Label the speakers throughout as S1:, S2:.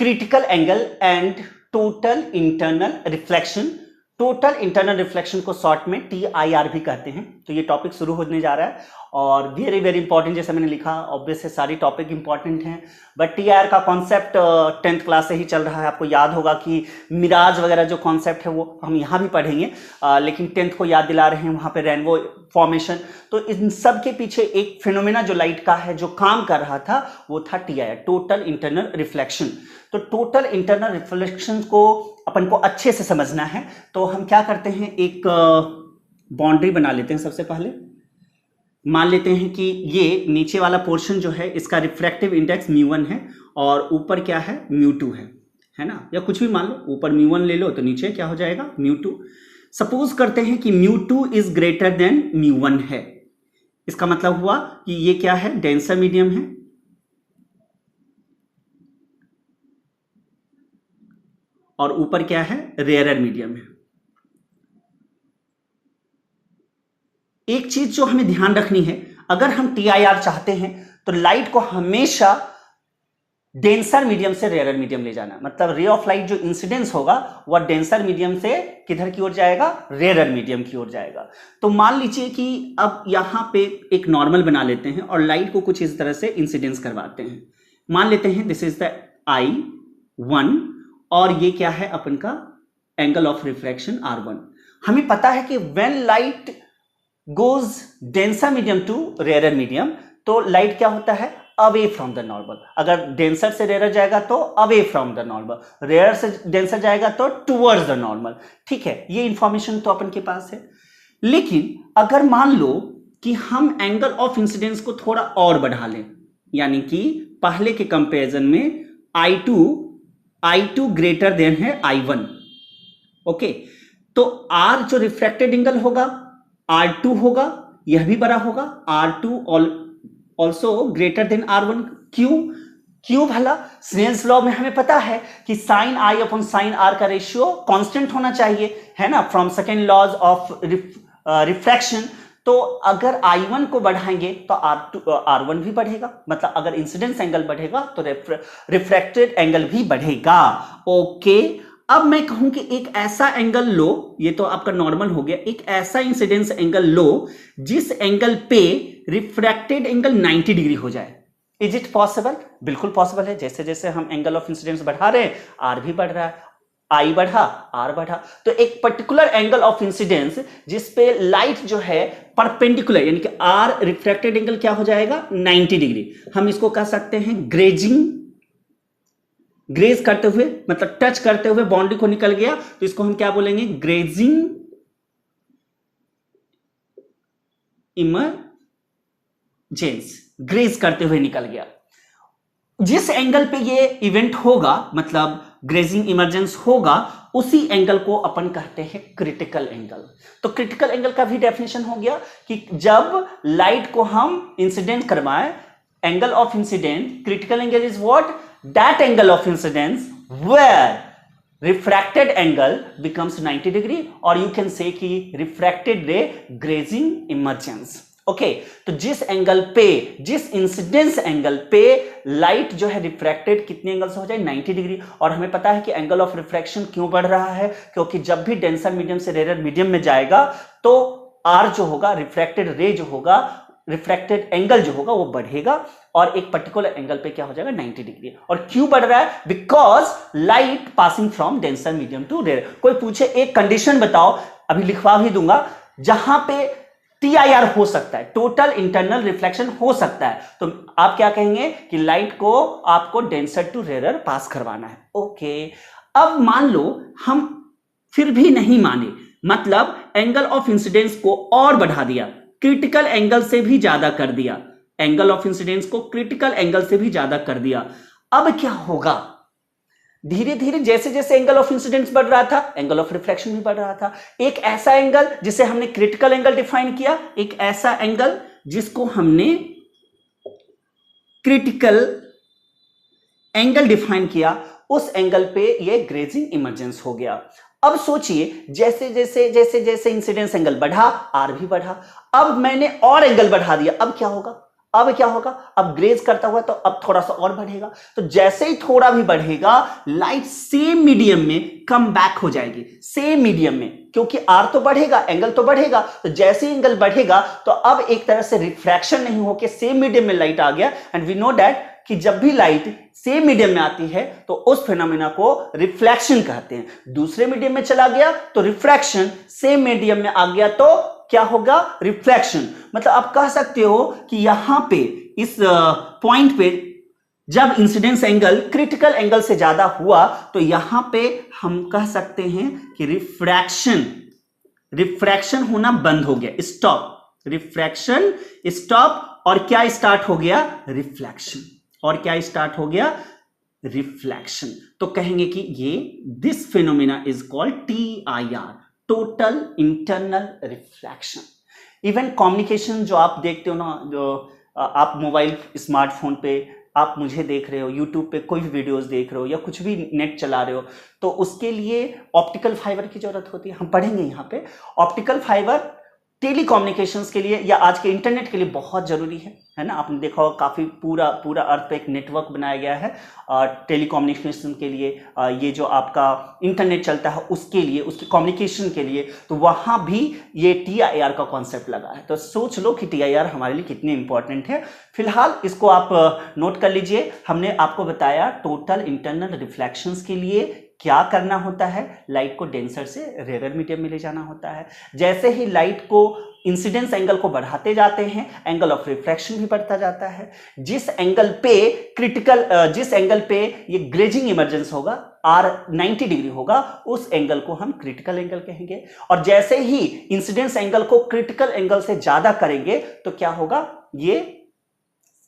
S1: Critical angle and total internal reflection. Total internal reflection को short में TIR भी कहते हैं। तो ये टॉपिक शुरू होने जा रहा है और वेरी वेरी इंपॉर्टेंट, जैसे मैंने लिखा ऑब्वियस है सारी टॉपिक इंपॉर्टेंट हैं, बट TIR का कॉन्सेप्ट 10th क्लास से ही चल रहा है। आपको याद होगा कि मिराज वगैरह जो कॉन्सेप्ट है वो हम यहाँ भी पढ़ेंगे, लेकिन 10th को याद दिला रहे हैं, वहाँ पे रेनबो फॉर्मेशन। तो इन सब के पीछे एक फिनोमेना जो लाइट का है जो काम कर रहा था वो था TIR, टोटल इंटरनल रिफ्लेक्शन। तो टोटल इंटरनल रिफ्लेक्शन को अपन को अच्छे से समझना है तो हम क्या करते हैं, एक बाउंड्री बना लेते हैं। सबसे पहले मान लेते हैं कि ये नीचे वाला पोर्शन जो है इसका रिफ्रैक्टिव इंडेक्स μ1 है और ऊपर क्या है μ2 है ना, या कुछ भी मान लो, ऊपर μ1 ले लो तो नीचे क्या हो जाएगा μ2। सपोज करते हैं कि μ2 इज ग्रेटर देन μ1 है। इसका मतलब हुआ कि ये क्या है, डेंसर मीडियम है और ऊपर क्या है, रेयरर मीडियम है। एक चीज जो हमें ध्यान रखनी है, अगर हम TIR चाहते हैं तो लाइट को हमेशा डेंसर मीडियम से रेयरर मीडियम ले जाना। मतलब रे ऑफ लाइट जो इंसिडेंस होगा वह डेंसर मीडियम से किधर की ओर जाएगा, रेयरर मीडियम की ओर जाएगा। तो मान लीजिए कि अब यहां पे एक नॉर्मल बना लेते हैं और लाइट को कुछ इस तरह से इंसिडेंस करवाते हैं। मान लेते हैं दिस इज द I1 और ये क्या है अपन का एंगल ऑफ रिफ्रैक्शन R1। हमें पता है कि when light goes denser medium to rarer medium तो लाइट क्या होता है, अवे फ्रॉम द नॉर्मल। अगर डेंसर से रेयरर जाएगा तो away from the normal, rare से डेंसर जाएगा तो टुवर्ड्स द नॉर्मल। ठीक है, ये इंफॉर्मेशन तो अपन के पास है। लेकिन अगर मान लो कि हम एंगल ऑफ इंसिडेंस को थोड़ा और बढ़ा लें, यानी कि पहले के कंपैरिजन में I2 ग्रेटर देन है I1, ओके, तो R जो रिफ्रैक्टेड एंगल होगा R2 होगा, यह भी बड़ा होगा, R2 also greater than R1। क्यों भला? स्नेल्स लॉ में हमें पता है कि sine I upon sine R का रेशियो कांस्टेंट होना चाहिए, है ना, from second laws of refraction. तो अगर I1 को बढ़ाएंगे तो R1 भी बढ़ेगा, मतलब अगर इंसिडेंस एंगल बढ़ेगा तो रिफ्रैक्टेड एंगल भी बढ़ेगा। ओके, अब मैं कहूं कि एक ऐसा एंगल लो, ये तो आपका नॉर्मल हो गया, एक ऐसा इंसिडेंस एंगल लो जिस एंगल पे रिफ्रैक्टेड एंगल 90 डिग्री हो जाए। Is it possible? बिल्कुल पॉसिबल है। जैसे जैसे हम एंगल ऑफ इंसिडेंस बढ़ा रहे हैं R भी बढ़ रहा है, I बढ़ा R बढ़ा। तो एक पर्टिकुलर एंगल ऑफ इंसिडेंस जिस पे लाइट जो है परपेंडिकुलर, यानी कि R रिफ्रैक्टेड एंगल क्या हो जाएगा, 90 डिग्री। हम इसको कह सकते हैं ग्रेज करते हुए, मतलब टच करते हुए बाउंड्री को निकल गया तो इसको हम क्या बोलेंगे, ग्रेजिंग इमरजेंस, ग्रेज करते हुए निकल गया। जिस एंगल पे ये इवेंट होगा, मतलब ग्रेजिंग इमरजेंस होगा, उसी एंगल को अपन कहते हैं क्रिटिकल एंगल। तो क्रिटिकल एंगल का भी डेफिनेशन हो गया कि जब लाइट को हम इंसिडेंट करवाएं, angle of incident, critical angle is what, that angle of incidence where refracted angle becomes 90 degree, or you can say कि refracted ray grazing emergence। Okay, तो जिस एंगल पे, जिस इंसिडेंस एंगल पे लाइट जो है रिफ्रैक्टेड कितने एंगल से हो जाए, 90 डिग्री। और हमें पता है कि एंगल ऑफ रिफ्रैक्शन क्यों बढ़ रहा है, क्योंकि जब भी डेंसर मीडियम से रेयर मीडियम में जाएगा तो R जो होगा, रिफ्रैक्टेड रे जो होगा, रिफ्रैक्टेड एंगल जो होगा वो बढ़ेगा और एक पर्टिकुलर एंगल पे क्या हो जाएगा, 90 डिग्री। और क्यों बढ़ रहा है, because light passing from denser medium to rare. कोई पूछे एक कंडीशन बताओ, अभी लिखवा भी दूंगा, जहां पे TIR हो सकता है, टोटल इंटरनल रिफ्लेक्शन हो सकता है, तो आप क्या कहेंगे कि लाइट को आपको डेंसर टू रेयर पास करवाना है। ओके, अब मान लो हम फिर भी नहीं माने, मतलब एंगल ऑफ इंसिडेंस को और बढ़ा दिया, क्रिटिकल एंगल से भी ज्यादा कर दिया, एंगल ऑफ इंसिडेंस को क्रिटिकल एंगल से भी ज्यादा कर दिया। अब क्या होगा, धीरे धीरे जैसे जैसे एंगल ऑफ इंसिडेंस बढ़ रहा था, एंगल ऑफ रिफ्लेक्शन भी बढ़ रहा था। एक ऐसा एंगल जिसे हमने क्रिटिकल एंगल डिफाइन किया, एक ऐसा एंगल जिसको हमने क्रिटिकल एंगल डिफाइन किया, उस एंगल पे ये ग्रेजिंग इमरजेंस हो गया। अब सोचिए जैसे जैसे जैसे जैसे इंसिडेंस एंगल बढ़ा, R भी बढ़ा। अब मैंने और एंगल बढ़ा दिया, अब क्या होगा, अब क्या होगा, अब ग्लेज करता हुआ तो अब थोड़ा सा और बढ़ेगा, तो जैसे ही थोड़ा भी बढ़ेगा लाइट सेम मीडियम में कम बैक हो जाएगी, सेम मीडियम में, क्योंकि आर तो बढ़ेगा, एंगल तो बढ़ेगा, तो जैसे ही एंगल बढ़ेगा तो अब एक तरह से रिफ्रैक्शन नहीं होकर सेम मीडियम में लाइट आ गया। एंड वी नो दैट कि जब भी लाइट सेम मीडियम में आती है तो उस फिनोमेना को रिफ्लेक्शन कहते हैं। दूसरे मीडियम में चला गया तो रिफ्रैक्शन, सेम मीडियम में आ गया तो क्या होगा, रिफ्लेक्शन। मतलब आप कह सकते हो कि यहां पे इस पॉइंट पे जब इंसिडेंस एंगल क्रिटिकल एंगल से ज्यादा हुआ तो यहां पे हम कह सकते हैं कि रिफ्रैक्शन होना बंद हो गया, स्टॉप, रिफ्रैक्शन स्टॉप, और क्या स्टार्ट हो गया, रिफ्लेक्शन, और क्या स्टार्ट हो गया, रिफ्लेक्शन। तो कहेंगे कि ये this phenomena is called TIR, total internal reflection. Even communication जो आप देखते हो ना, जो आप मोबाइल स्मार्टफोन पे आप मुझे देख रहे हो, यूट्यूब पे कोई भी वीडियोस देख रहे हो या कुछ भी नेट चला रहे हो, तो उसके लिए ऑप्टिकल फाइबर की जरूरत होती है। हम पढ़ेंगे यहाँ पे ऑप्टिकल फाइबर टेली कम्युनिकेशंस के लिए या आज के इंटरनेट के लिए बहुत जरूरी है ना। आपने देखा होगा काफी पूरा अर्थ पे एक नेटवर्क बनाया गया है टेली कम्युनिकेशन के लिए, ये जो आपका इंटरनेट चलता है उसके लिए, उसकी कम्युनिकेशन के लिए, तो वहां भी ये TIR का कॉन्सेप्ट लगा है। तो सोच लो कि TIR हमारे लिए कितनी इंपॉर्टेंट है। फिलहाल इसको आप नोट कर लीजिए। हमने आपको बताया टोटल इंटरनल रिफ्लेक्शंस के लिए क्या करना होता है, लाइट को डेंसर से रेयर मीडियम में ले जाना होता है। जैसे ही लाइट को इंसिडेंस एंगल को बढ़ाते जाते हैं, एंगल ऑफ रिफ्रैक्शन भी बढ़ता जाता है। जिस एंगल पे ये ग्लेजिंग इमर्जेंस होगा, R 90 डिग्री होगा, उस एंगल को हम क्रिटिकल एंगल कहेंगे। और जैसे ही इंसिडेंस एंगल को क्रिटिकल एंगल से ज्यादा करेंगे तो क्या होगा, ये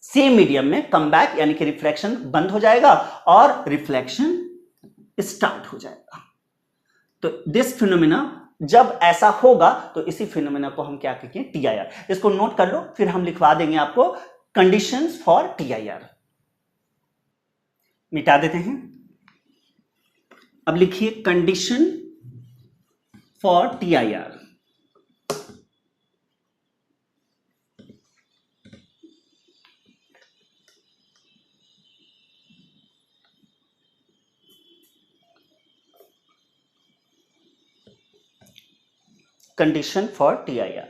S1: सेम मीडियम में कम बैक यानी कि रिफ्रैक्शन बंद हो जाएगा और रिफ्लेक्शन स्टार्ट हो जाएगा। तो दिस फिनोमेना जब ऐसा होगा तो इसी फिनोमेना को हम क्या कहेंगे, TIR। इसको नोट कर लो, फिर हम लिखवा देंगे आपको कंडीशंस फॉर TIR। मिटा देते हैं। अब लिखिए condition for TIR। Condition for TIR।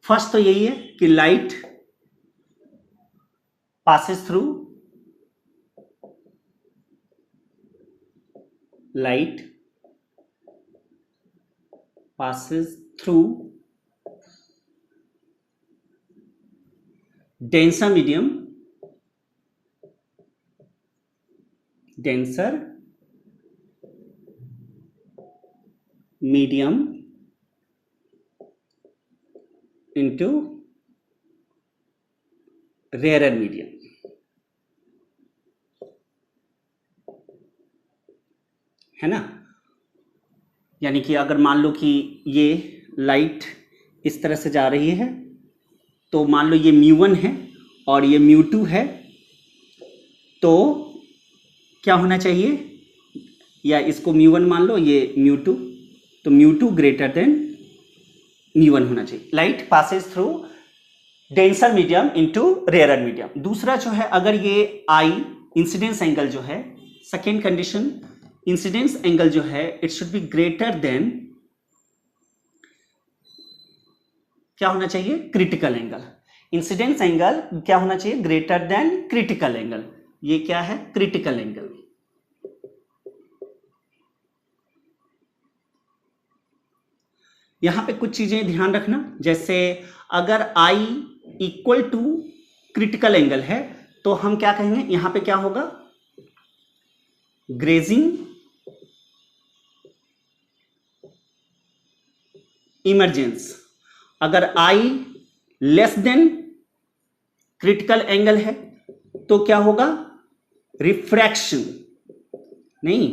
S1: First तो यही है कि light passes through denser medium into rarer medium। है ना, यानी कि अगर मान लो कि ये लाइट इस तरह से जा रही है, तो मान लो ये μ1 है और ये μ2 है, तो क्या होना चाहिए, या इसको μ1 मान लो, ये μ2, तो μ2 ग्रेटर देन μ1 होना चाहिए। Light passes through denser medium into rare medium. दूसरा जो है, अगर ये I इंसिडेंस एंगल जो है, सेकेंड कंडीशन, इंसिडेंस एंगल जो है it should be greater then, क्या होना चाहिए, क्रिटिकल एंगल। इंसिडेंस एंगल क्या होना चाहिए, ग्रेटर देन क्रिटिकल एंगल। ये क्या है, क्रिटिकल एंगल। यहां पे कुछ चीजें ध्यान रखना, जैसे अगर I equal to critical angle है तो हम क्या कहेंगे, यहां पे क्या होगा, ग्रेजिंग इमर्जेंस। अगर I less than critical angle है तो क्या होगा, रिफ्रैक्शन नहीं,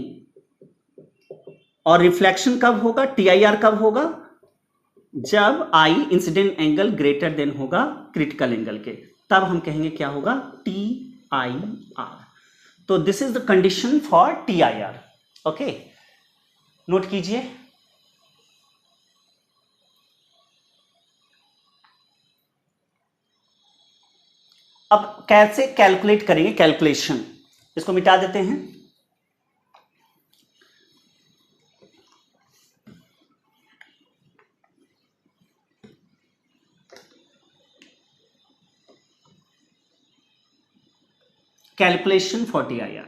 S1: और रिफ्लेक्शन कब होगा, TIR कब होगा, जब आई इंसिडेंट एंगल ग्रेटर देन होगा क्रिटिकल एंगल के, तब हम कहेंगे क्या होगा, टी आई आर। तो this is the condition for T I are. Okay, note कीजिए। अब कैसे कैलकुलेट करेंगे, कैलकुलेशन, इसको मिटा देते हैं। Calculation for T I are.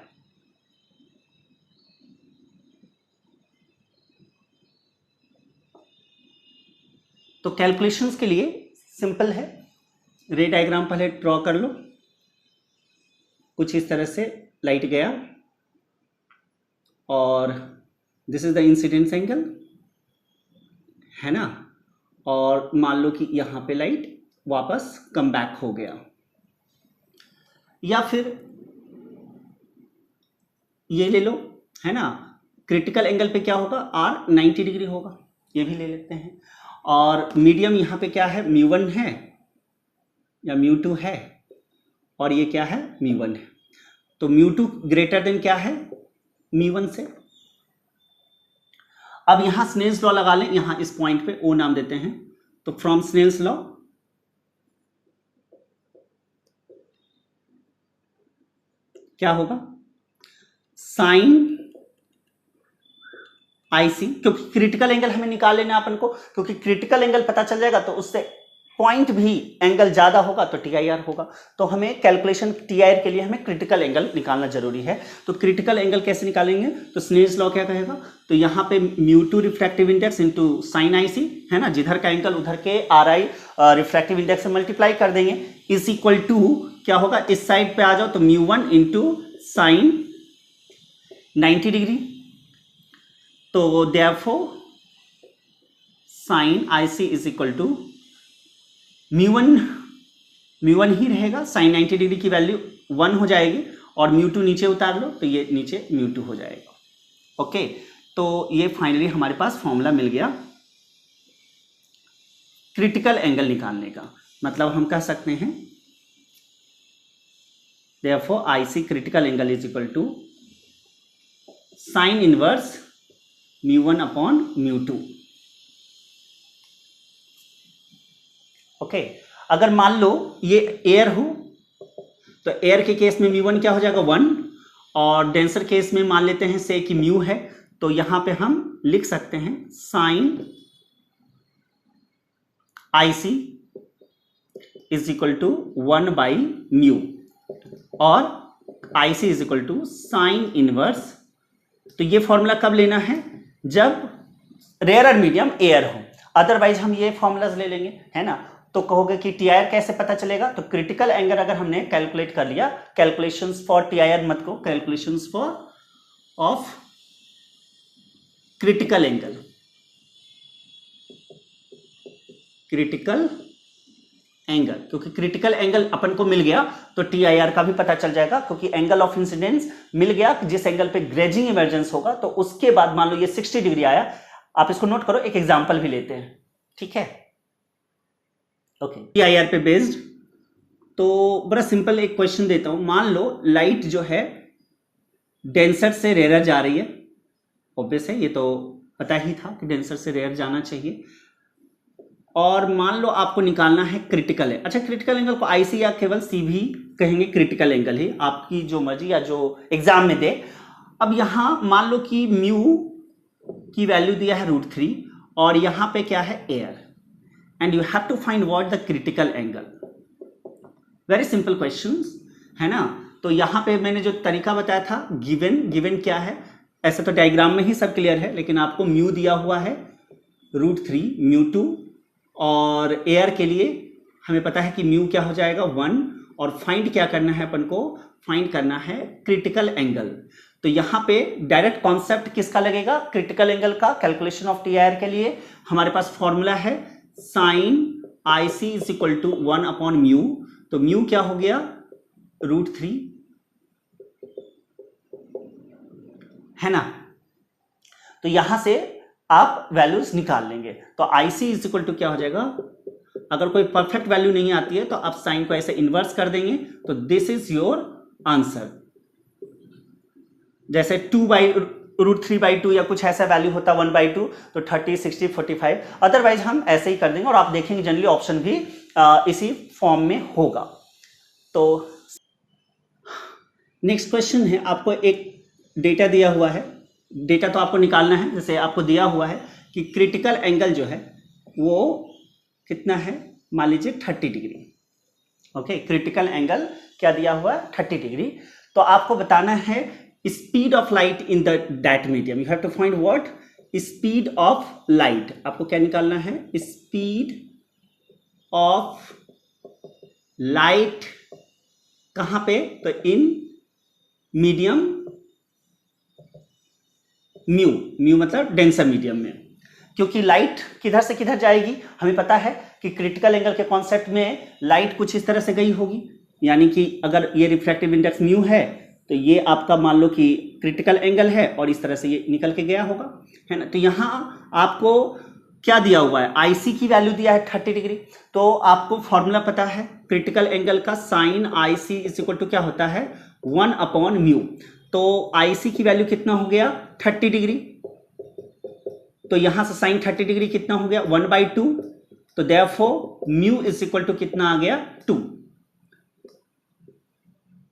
S1: तो कैलकुलेशंस के लिए सिंपल है, रे डायग्राम पहले ड्रॉ कर लो। कुछ इस तरह से लाइट गया और this is the incidence angle, है ना, और मान लो कि यहां पे लाइट वापस कम बैक हो गया। या फिर ये ले लो, है ना, क्रिटिकल एंगल पे क्या होगा, आर 90 डिग्री होगा, ये भी ले लेते हैं। और मीडियम यहाँ पे क्या है, μ1 है या μ2 है, और ये क्या है, μ1 है। तो μ2 ग्रेटर देन क्या है, μ1 से। अब यहां स्नेल्स लॉ लगा लें, यहां इस पॉइंट पे ओ नाम देते हैं। तो फ्रॉम स्नेल्स लॉ क्या होगा, साइन आईसी, क्योंकि क्रिटिकल एंगल हमें निकाल लेना अपन को, क्योंकि क्रिटिकल एंगल पता चल जाएगा तो उससे पॉइंट भी एंगल ज्यादा होगा तो टी आई आर होगा। तो हमें कैलकुलेशन टी आई आर के लिए हमें क्रिटिकल एंगल निकालना जरूरी है। तो क्रिटिकल एंगल कैसे निकालेंगे, तो स्नेल्स लॉ क्या कहेगा, तो यहाँ पे μ2 refractive index into sine IC, है ना, जिधर का एंगल उधर के आर आई रिफ्रैक्टिव इंडेक्स से मल्टीप्लाई कर देंगे, इज इक्वल टू क्या होगा, इस साइड पे आ जाओ तो μ1 इंटू साइन 90 डिग्री। तो therefore sine IC is equal to μ1 ही रहेगा, साइन 90 डिग्री की वैल्यू 1 हो जाएगी, और μ2 नीचे उतार लो तो ये नीचे μ2 हो जाएगा। ओके, तो ये फाइनली हमारे पास फॉर्मूला मिल गया क्रिटिकल एंगल निकालने का। मतलब हम कह सकते हैं therefore IC critical angle is equal to sine inverse μ1 upon μ2। Okay, अगर मान लो ये एयर हो तो एयर के केस में μ1 क्या हो जाएगा, 1, और डेंसर केस में मान लेते हैं से कि μ है, तो यहां पे हम लिख सकते हैं sine IC is equal to 1/μ, और IC is equal to sine inverse. तो ये फॉर्मूला कब लेना है, जब रेयरर मीडियम एयर हो, अदरवाइज हम ये फॉर्मूलाज ले लेंगे, है ना। तो कहोगे कि टी आई आर कैसे पता चलेगा, तो क्रिटिकल एंगल अगर हमने कैलकुलेट कर लिया, calculations for T I are मत को, calculations for of critical angle, critical angle, क्योंकि क्रिटिकल एंगल अपन को मिल गया तो टी आई आर का भी पता चल जाएगा, क्योंकि एंगल ऑफ इंसिडेंस मिल गया, जिस एंगल पे ग्रेजिंग इमर्जेंस होगा, तो उसके बाद मान लो ये 60 डिग्री आया। आप इसको नोट करो, एक एग्जांपल भी लेते हैं, ठीक है। ओके, टी आई आर पे बेस्ड, तो बड़ा सिंपल एक क्वेश्चन देता हूं। मान लो लाइट जो है डेंसर से रेयर जा रही है, ऑब्वियस है, ये तो पता ही था कि डेंसर से रेयर जाना चाहिए, और मान लो आपको निकालना है क्रिटिकल है। अच्छा, क्रिटिकल एंगल को आईसी या केवल सी भी कहेंगे, क्रिटिकल एंगल ही, आपकी जो मर्जी या जो एग्जाम में दे। अब यहां मान लो कि म्यू की वैल्यू दिया है √3, और यहां पे क्या है, air, and you have to find what the critical angle. Very simple questions, है ना। तो यहां पे मैंने जो तरीका बताया था, गिवन क्या है, ऐसे तो डायग्राम में ही सब क्लियर है, लेकिन आपको म्यू दिया हुआ है √3 μ2, और एयर के लिए हमें पता है कि म्यू क्या हो जाएगा, 1, और फाइंड क्या करना है अपन को, फाइंड करना है क्रिटिकल एंगल। तो यहां पे डायरेक्ट कॉन्सेप्ट किसका लगेगा, क्रिटिकल एंगल का। Calculation of T I R के लिए हमारे पास फॉर्मूला है sine IC is equal to 1/μ। तो म्यू क्या हो गया, √3, है ना। तो यहां से आप वैल्यूज निकाल लेंगे। तो IC इज इक्वल टू क्या हो जाएगा, अगर कोई परफेक्ट वैल्यू नहीं आती है तो आप साइन को ऐसे इन्वर्स कर देंगे, तो दिस इज योर आंसर। जैसे 2/√3/2 या कुछ ऐसा वैल्यू होता 1/2, तो 30, 60, 45, अदरवाइज हम ऐसे ही कर देंगे और आप देखेंगे जनरली ऑप्शन भी इसी फॉर्म में होगा। तो नेक्स्ट क्वेश्चन है, आपको एक डेटा दिया हुआ है, डेटा तो आपको निकालना है। जैसे आपको दिया हुआ है कि क्रिटिकल एंगल जो है वो कितना है, मान लीजिए 30 डिग्री। ओके, क्रिटिकल एंगल क्या दिया हुआ है, 30 डिग्री। तो आपको बताना है speed of light in that medium. You have to find what, speed of light. आपको क्या निकालना है, स्पीड ऑफ लाइट कहां पे, तो इन मीडियम म्यू मतलब डेंसर मीडियम में। क्योंकि लाइट किधर से किधर जाएगी, हमें पता है कि क्रिटिकल एंगल के कॉन्सेप्ट में लाइट कुछ इस तरह से गई होगी, यानी कि अगर ये रिफ्रैक्टिव इंडेक्स म्यू है तो ये आपका मान लो कि क्रिटिकल एंगल है और इस तरह से ये निकल के गया होगा, है ना। तो यहां आपको क्या दिया हुआ है, IC की वैल्यू दिया है 30 डिग्री। तो आपको फॉर्मूला पता है क्रिटिकल एंगल का, sine IC is equal to क्या होता है, 1/μ। तो IC की वैल्यू कितना हो गया, 30 डिग्री। तो यहां से साइन 30 डिग्री कितना हो गया, 1/2। तो therefore mu is equal to कितना आ गया, 2।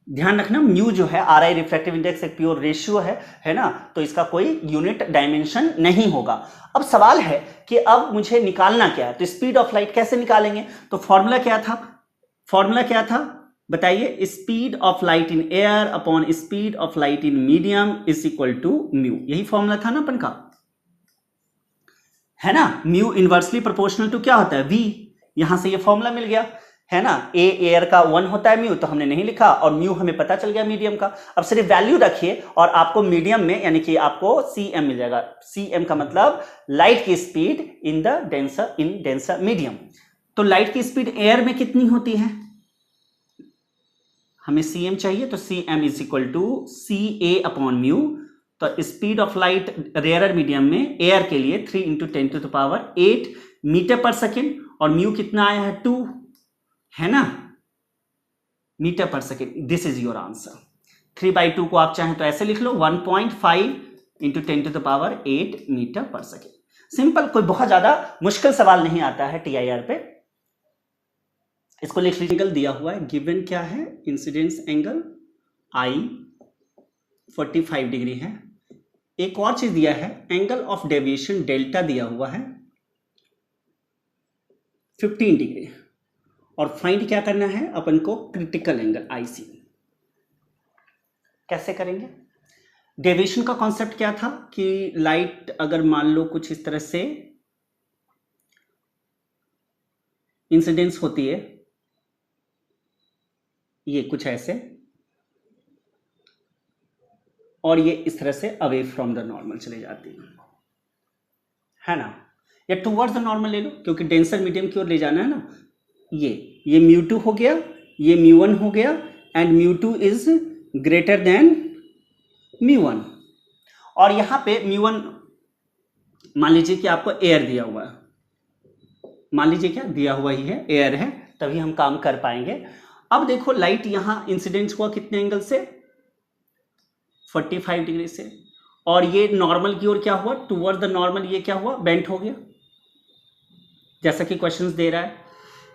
S1: ध्यान रखना, म्यू जो है RI रिफ्रैक्टिव इंडेक्स एक प्योर रेशियो है ना, तो इसका कोई यूनिट डायमेंशन नहीं होगा। अब सवाल है कि अब मुझे निकालना क्या है, तो स्पीड ऑफ लाइट कैसे निकालेंगे। तो फॉर्मूला क्या था, बताइए, speed of light in air upon speed of light in medium is equal to mu. यही फॉर्मूला था ना अपन का, है ना। म्यू इनवर्सली प्रोपोर्शनल टू क्या होता है, V। यहां से ये फॉर्मूला मिल गया, है ना। एयर का 1 होता है म्यू, तो हमने नहीं लिखा, और म्यू हमें पता चल गया मीडियम का। अब सिर्फ वैल्यू रखिए और आपको मीडियम में यानी कि आपको CM मिल जाएगा। CM का मतलब लाइट की स्पीड इन डेंसर मीडियम। तो लाइट की स्पीड एयर में कितनी होती है, हमें CM चाहिए, तो CM is equal to CA/μ। तो speed of light rarer medium में एयर के लिए 3 × 10⁸ मीटर पर सेकेंड, और म्यू कितना आया है, 2, है ना, मीटर पर second. This is your answer. 3/2 को आप चाहें तो ऐसे लिख लो, 1.5 × 10⁸ मीटर पर सेकेंड। सिंपल, कोई बहुत ज्यादा मुश्किल सवाल नहीं आता है TIR पे। इसको लिख लीजिए, एंगल दिया हुआ है, गिवन क्या है, इंसिडेंस एंगल I 45 डिग्री है। एक और चीज दिया है, एंगल ऑफ डेविएशन डेल्टा दिया हुआ है 15 डिग्री, और फाइंड क्या करना है अपन को, क्रिटिकल एंगल IC। कैसे करेंगे, डेविएशन का कॉन्सेप्ट क्या था कि लाइट अगर मान लो कुछ इस तरह से इंसिडेंस होती है, ये कुछ ऐसे, और ये इस तरह से अवे फ्रॉम द नॉर्मल चले जाती है ना, या टूवर्ड्स द नॉर्मल ले लो, क्योंकि डेंसर मीडियम की ओर ले जाना है ना। ये μ2 हो गया, ये μ1 हो गया, एंड μ2 इज ग्रेटर देन μ1। और यहां पे μ1 मान लीजिए कि आपको एयर दिया हुआ है, मान लीजिए क्या दिया हुआ ही है, एयर है, तभी हम काम कर पाएंगे। अब देखो, लाइट यहां इंसिडेंट हुआ कितने एंगल से, 45 डिग्री से, और ये नॉर्मल की ओर क्या हुआ, टूवर्ड द नॉर्मल, ये क्या हुआ, बेंट हो गया, जैसा कि क्वेश्चंस दे रहा है।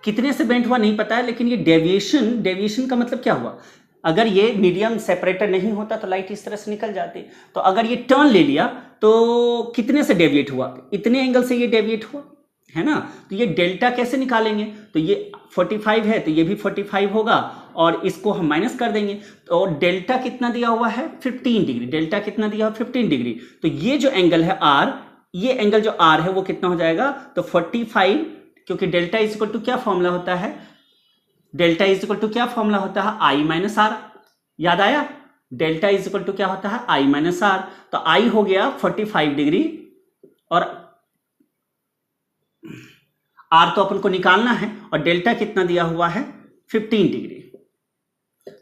S1: कितने से बेंट हुआ नहीं पता है, लेकिन ये डेविएशन का मतलब क्या हुआ, अगर ये मीडियम सेपरेटर नहीं होता तो लाइट इस तरह से निकल जाती। तो अगर ये टर्न ले लिया तो कितने से डेविएट हुआ, इतने एंगल से ये डेविएट हुआ, है ना। तो ये डेल्टा कैसे निकालेंगे, तो ये 45 है तो ये भी 45 होगा, और इसको हम माइनस कर देंगे। तो डेल्टा कितना दिया हुआ है, 15 डिग्री। डेल्टा कितना दिया हुआ, 15 डिग्री। तो ये जो एंगल है R, ये एंगल जो R है वो कितना हो जाएगा, तो 45, क्योंकि डेल्टा इज इक्वल टू क्या फॉर्मूला होता है, डेल्टा इज इक्वल टू क्या फॉर्मूला होता है, I-R। याद आया, डेल्टा इज इक्वल टू क्या होता है, I-R। तो I हो गया 45 डिग्री, और R तो अपन को निकालना है, और डेल्टा कितना दिया हुआ है, 15 डिग्री।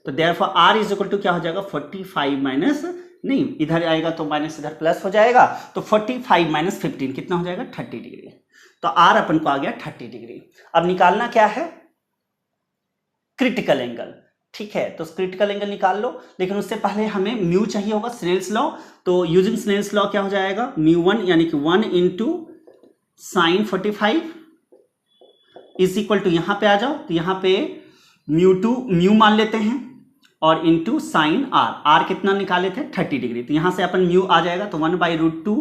S1: तो therefore R is equal to क्या हो जाएगा, 45 - नहीं, इधर आएगा तो माइनस इधर प्लस हो जाएगा, तो 45 माइनस 15 कितना हो जाएगा 30 डिग्री। तो आर अपन को आ गया 30 डिग्री। अब निकालना क्या है, क्रिटिकल एंगल। ठीक है, तो क्रिटिकल एंगल निकाल लो, लेकिन उससे पहले हमें म्यू चाहिए होगा, स्नेल्स लॉ। तो यूजिंग स्नेल्स लॉ क्या हो जाएगा, μ1 यानी कि 1 into sine 45 is equal to, यहां पे आ जाओ तो यहां पे μ2 म्यू मान लेते हैं और इंटू साइन आर, आर कितना निकाले थे 30 डिग्री, तो यहां से अपन म्यू आ जाएगा तो 1/√2,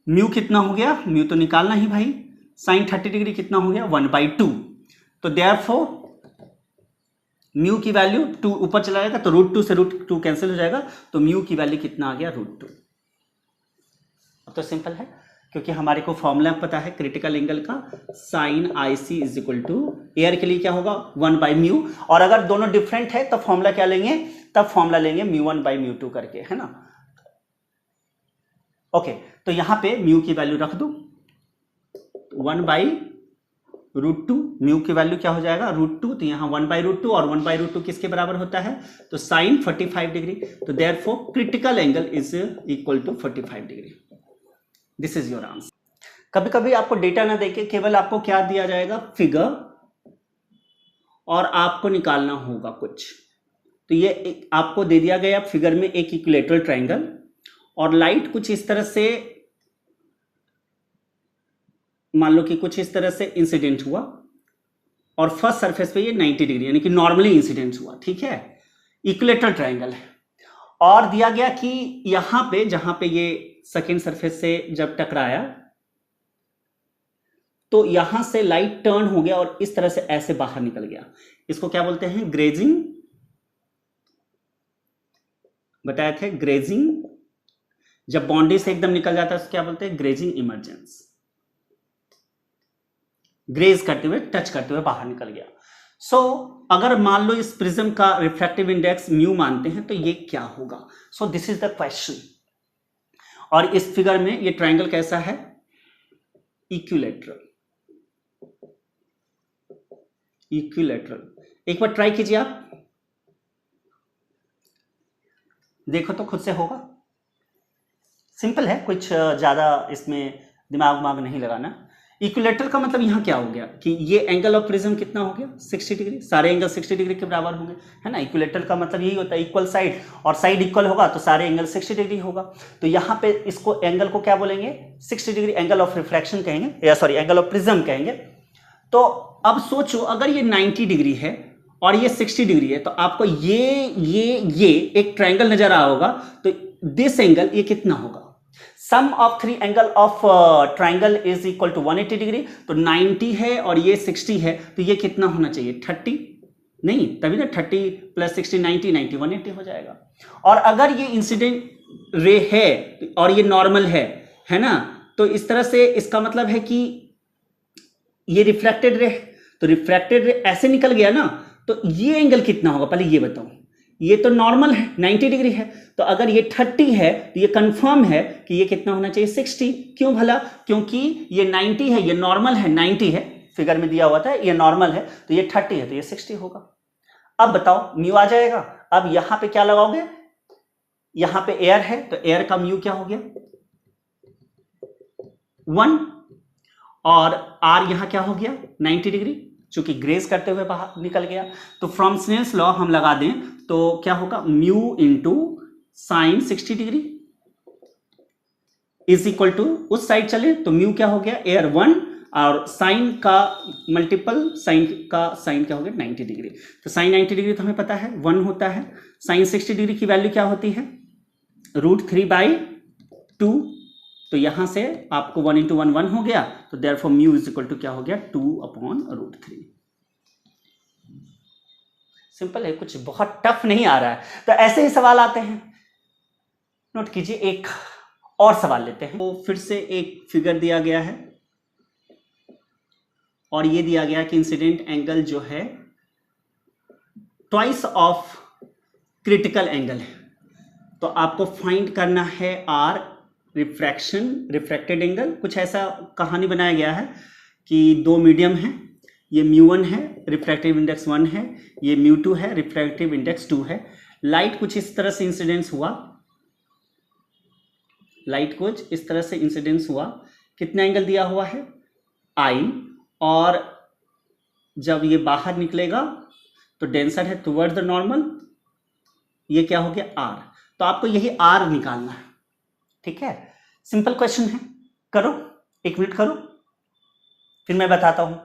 S1: म्यू कितना हो गया, म्यू तो निकालना ही भाई, साइन 30 डिग्री कितना हो गया 1/2। तो देयरफॉर म्यू की वैल्यू 2 ऊपर चला जाएगा तो √2 से √2 कैंसिल हो जाएगा, तो म्यू की वैल्यू कितना आ गया √2। अब तो सिंपल है, क्योंकि हमारे को फॉर्मूला पता है क्रिटिकल एंगल का, sine IC is equal to, air के लिए क्या होगा 1/μ, और अगर दोनों डिफरेंट है तो फॉर्मूला क्या लेंगे, तब फॉर्मूला लेंगे μ1/μ2 करके, है ना। ओके, तो यहां पे म्यू की वैल्यू रख दो 1/√2, म्यू की वैल्यू क्या हो जाएगा √2, तो यहां 1/√2 और 1/√2 किसके बराबर होता है, तो साइन 45 डिग्री। तो therefore critical angle is equal to 45 degree. This is your answer. कभी कभी आपको डेटा ना देके केवल आपको क्या दिया जाएगा, फिगर, और आपको निकालना होगा कुछ। तो ये आपको दे दिया गया फिगर में एक इक्विलेटरल ट्रायंगल, और लाइट कुछ इस तरह से, मान लो कि कुछ इस तरह से इंसिडेंट हुआ, और फर्स्ट सरफेस पे ये 90 डिग्री यानी कि नॉर्मली इंसिडेंट हुआ। ठीक है, इक्विलेटरल ट्रायंगल है, और दिया गया कि यहां पे जहां पे ये सेकेंड सरफेस से जब टकराया तो यहां से लाइट टर्न हो गया और इस तरह से ऐसे बाहर निकल गया। इसको क्या बोलते हैं, ग्रेजिंग, बताए थे ग्रेजिंग। जब बाउंड्री से एकदम निकल जाता है उसको क्या बोलते हैं, ग्रेजिंग इमर्जेंस, ग्रेज करते हुए, टच करते हुए बाहर निकल गया। सो अगर मान लो इस प्रिज्म का रिफ्रैक्टिव इंडेक्स म्यू मानते हैं तो ये क्या होगा। So this is the question. और इस फिगर में ये ट्रायंगल कैसा है, इक्विलेटरल, इक्विलेटरल। एक बार ट्राई कीजिए आप, देखो तो खुद से होगा। सिंपल है, कुछ ज्यादा इसमें दिमाग नहीं लगाना। इक्विलेटरल का मतलब यहां क्या हो गया कि ये एंगल ऑफ प्रिज्म कितना हो गया 60 डिग्री, सारे एंगल 60 डिग्री के बराबर होंगे, है ना। इक्विलेटरल का मतलब यही होता है इक्वल साइड, और साइड इक्वल होगा तो सारे एंगल 60 डिग्री होगा। तो यहां पे इसको एंगल को क्या बोलेंगे, 60 डिग्री एंगल ऑफ रिफ्लेक्शन कहेंगे, या सॉरी एंगल ऑफ प्रिज्म कहेंगे। तो अब सोचो अगर ये 90 डिग्री है और ये 60 डिग्री है, तो आपको ये एक ट्रायंगल नजर आ होगा, तो दिस एंगल ये कितना होगा, sum of 3 angle of triangle is equal to 180 degree. तो 90 है और ये 60 है, तो ये कितना होना चाहिए 30, नहीं तभी ना 30 प्लस 60 90 180 हो जाएगा। और अगर ये इंसिडेंट रे है और ये नॉर्मल है ना, तो इस तरह से इसका मतलब है कि ये रिफ्रैक्टेड रे, तो रिफ्रैक्टेड रे ऐसे निकल गया ना, तो ये एंगल कितना होगा पहले ये बताओ। ये तो नॉर्मल है 90 डिग्री है, तो अगर ये 30 है तो ये कंफर्म है कि ये कितना होना चाहिए 60। क्यों भला, क्योंकि ये 90 है, ये नॉर्मल है, 90 है फिगर में दिया हुआ था, ये नॉर्मल है, तो ये 30 है तो ये 60 होगा। अब बताओ म्यू आ जाएगा। अब यहां पे क्या लगाओगे, यहां पे एयर है तो एयर का म्यू क्या हो गया 1, और आर यहां क्या हो गया 90 डिग्री, चूंकि ग्रेज करते हुए बाहर निकल गया। तो फ्रॉम स्नेल्स लॉ हम लगा दें तो क्या होगा, mu into sine 60 degree is equal to, उस साइड चले तो म्यू क्या हो गया एयर 1, और साइन का मल्टीपल, साइन क्या हो गया 90 डिग्री। तो साइन 90 डिग्री तो हमें पता है 1 होता है, साइन 60 डिग्री की वैल्यू क्या होती है √3/2। तो यहां से आपको 1 × 1 1 हो गया, तो therefore mu is equal to क्या हो गया 2/√3। सिंपल है, कुछ बहुत टफ नहीं आ रहा है। तो ऐसे ही सवाल आते हैं, नोट कीजिए। एक और सवाल लेते हैं। तो फिर से एक फिगर दिया गया है और ये दिया गया कि इंसिडेंट एंगल जो है ट्वाइस ऑफ क्रिटिकल एंगल है। तो आपको फाइंड करना है आर रिफ्रैक्टेड एंगल। कुछ ऐसा कहानी बनाया गया है कि 2 मीडियम है, ये μ1 है, रिफ्रैक्टिव इंडेक्स 1 है, ये μ2 है, रिफ्रैक्टिव इंडेक्स 2 है। लाइट कुछ इस तरह से इंसिडेंस हुआ लाइट कुछ इस तरह से इंसिडेंस हुआ, कितना एंगल दिया हुआ है I, और जब ये बाहर निकलेगा तो डेंसर है टुवर्ड्स द नॉर्मल, ये क्या हो गया R। तो आपको यही R निकालना है, ठीक है। सिंपल क्वेश्चन है, करो, 1 मिनट करो, फिर मैं बताता हूं।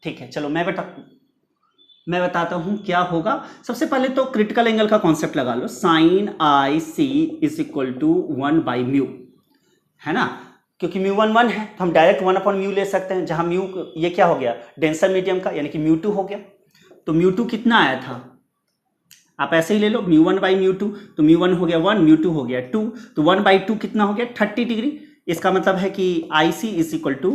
S1: ठीक है, चलो मैं बताता हूं क्या होगा। सबसे पहले तो क्रिटिकल एंगल का कॉन्सेप्ट लगा लो, sine I C is equal to 1/μ, है ना, क्योंकि μ1 1 है तो हम डायरेक्ट 1/μ ले सकते हैं, जहां म्यू ये क्या हो गया डेंसर मीडियम का, यानी कि μ2 हो गया। तो μ2 कितना आया था, आप ऐसे ही ले लो μ1/μ2, तो μ1 हो गया 1, μ2 हो गया 2, तो 1/2 कितना हो गया 30 डिग्री। इसका मतलब है कि IC इज इक्वल टू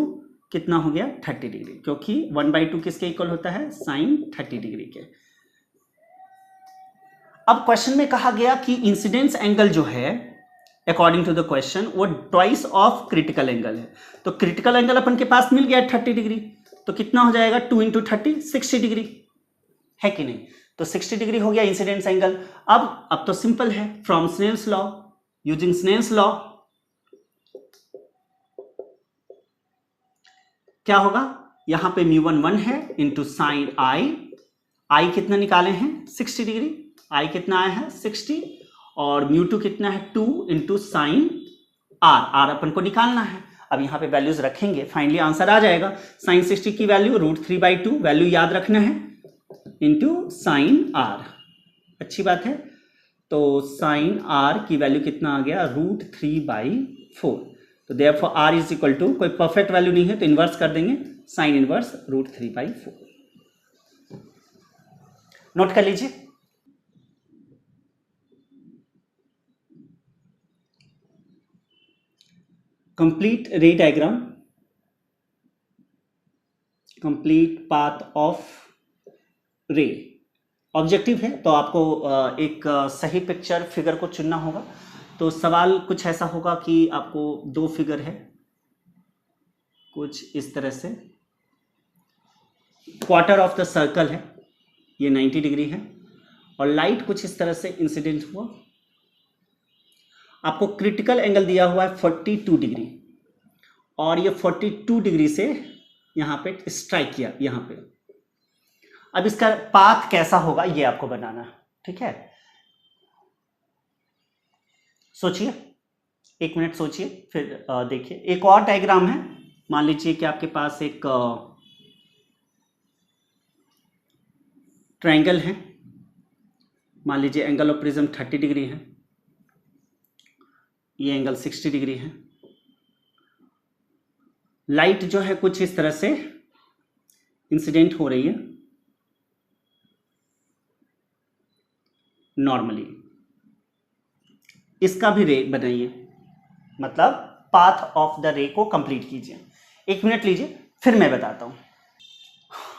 S1: कितना हो गया 30 डिग्री, क्योंकि 1/2 किसके इक्वल होता है साइन 30 डिग्री के। अब क्वेश्चन में कहा गया कि इंसिडेंस एंगल जो है अकॉर्डिंग टू द क्वेश्चन वो ट्वाइस ऑफ क्रिटिकल एंगल है। तो क्रिटिकल एंगल अपन के पास मिल गया 30 डिग्री, तो कितना हो जाएगा 2 × 30 60 डिग्री, है कि नहीं। तो 60 डिग्री हो गया इंसिडेंस एंगल। अब तो सिंपल है, from Snell's law, using Snell's law क्या होगा, यहां पे μ1 1 है इंटू साइन आई कितना निकाले हैं 60 डिग्री, आई कितना आया है 60, और μ2 कितना है 2 इंटू साइन आर अपन को निकालना है। अब यहां पे वैल्यूज रखेंगे, फाइनली आंसर आ जाएगा। साइन 60 की वैल्यू √3/2, वैल्यू याद रखना है, इंटू साइन आर, अच्छी बात है। तो साइन आर की वैल्यू कितना आ गया √3/4। तो therefore R is equal to, कोई परफेक्ट वैल्यू नहीं है तो इन्वर्स कर देंगे, साइन इनवर्स √3/4। नोट कर लीजिए। कंप्लीट रे डायग्राम, कंप्लीट पाथ ऑफ रे ऑब्जेक्टिव है, तो आपको एक सही पिक्चर फिगर को चुनना होगा। तो सवाल कुछ ऐसा होगा कि आपको 2 फिगर है कुछ इस तरह से, क्वार्टर ऑफ द सर्कल है, ये 90 डिग्री है, और लाइट कुछ इस तरह से इंसिडेंट हुआ। आपको क्रिटिकल एंगल दिया हुआ है 42 डिग्री, और ये 42 डिग्री से यहां पे स्ट्राइक किया यहां पे। अब इसका पाथ कैसा होगा ये आपको बनाना है, ठीक है। सोचिए, 1 मिनट सोचिए, फिर देखिए। एक और डायग्राम है, मान लीजिए कि आपके पास एक ट्रायंगल है, मान लीजिए एंगल ऑफ प्रिज्म 30 डिग्री है, ये एंगल 60 डिग्री है। लाइट जो है कुछ इस तरह से इंसिडेंट हो रही है नॉर्मली, इसका भी रे बनाइए, मतलब पाथ ऑफ द रे को कंप्लीट कीजिए। 1 मिनट लीजिए, फिर मैं बताता हूं।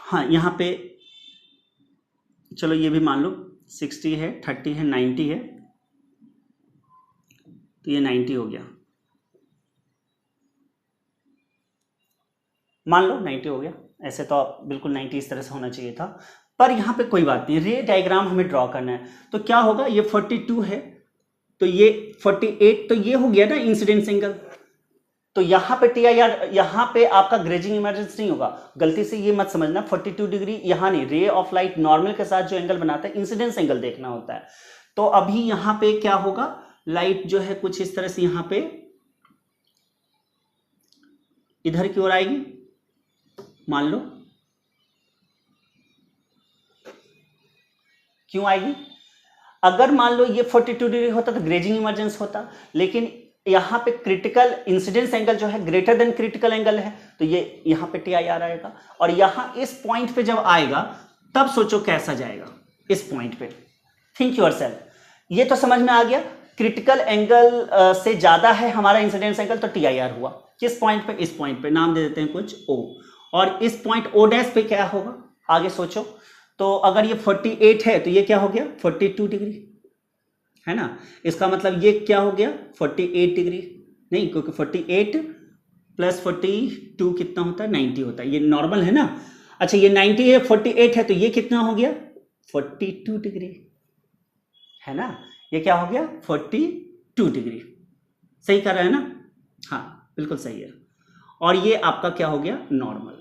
S1: हाँ, यहां पे चलो ये भी मान लो 60 है, 30 है, 90 है, तो ये 90 हो गया, मान लो 90 हो गया। ऐसे तो बिल्कुल 90 इस तरह से होना चाहिए था, पर यहां पे कोई बात नहीं, रे डायग्राम हमें ड्रॉ करना है। तो क्या होगा, ये 42 है, तो ये 48, तो ये हो गया ना इंसिडेंस एंगल। तो यहां पे TIR, यहां पे आपका ग्रेजिंग इमर्जेंस नहीं होगा, गलती से ये मत समझना 42 डिग्री यहां नहीं, रे ऑफ लाइट नॉर्मल के साथ जो एंगल बनाता है इंसिडेंस एंगल देखना होता है। तो अभी यहां पे क्या होगा, लाइट जो है कुछ इस तरह से यहां पे इधर की ओर आएगी, मान लो क्यों आएगी। अगर मान लो ये 42 डिग्री होता तो ग्रेजिंग इमर्जेंस होता, लेकिन यहां पे क्रिटिकल इंसिडेंस एंगल जो है ग्रेटर देन क्रिटिकल एंगल है, तो ये यहां पे TIR आएगा, और यहां इस पॉइंट पे जब आएगा तब सोचो कैसा जाएगा इस पॉइंट पे, थिंक योरसेल्फ। ये तो समझ में आ गया, क्रिटिकल एंगल से ज्यादा है हमारा इंसिडेंस एंगल तो TIR हुआ। किस पॉइंट पे, इस पॉइंट पे, नाम दे देते हैं कुछ O, और इस पॉइंट O' पे क्या होगा आगे सोचो। तो अगर ये 48 है तो ये क्या हो गया 42 डिग्री, है ना। इसका मतलब ये क्या हो गया 48 डिग्री, नहीं, क्योंकि 48 + 42 कितना होता है 90 होता है, ये नॉर्मल है ना। अच्छा, ये 90 है, 48 है, तो ये कितना हो गया 42 डिग्री, है ना। ये क्या हो गया 42 डिग्री, सही कर रहा है ना? हाँ बिल्कुल सही है। और ये आपका क्या हो गया? नॉर्मल।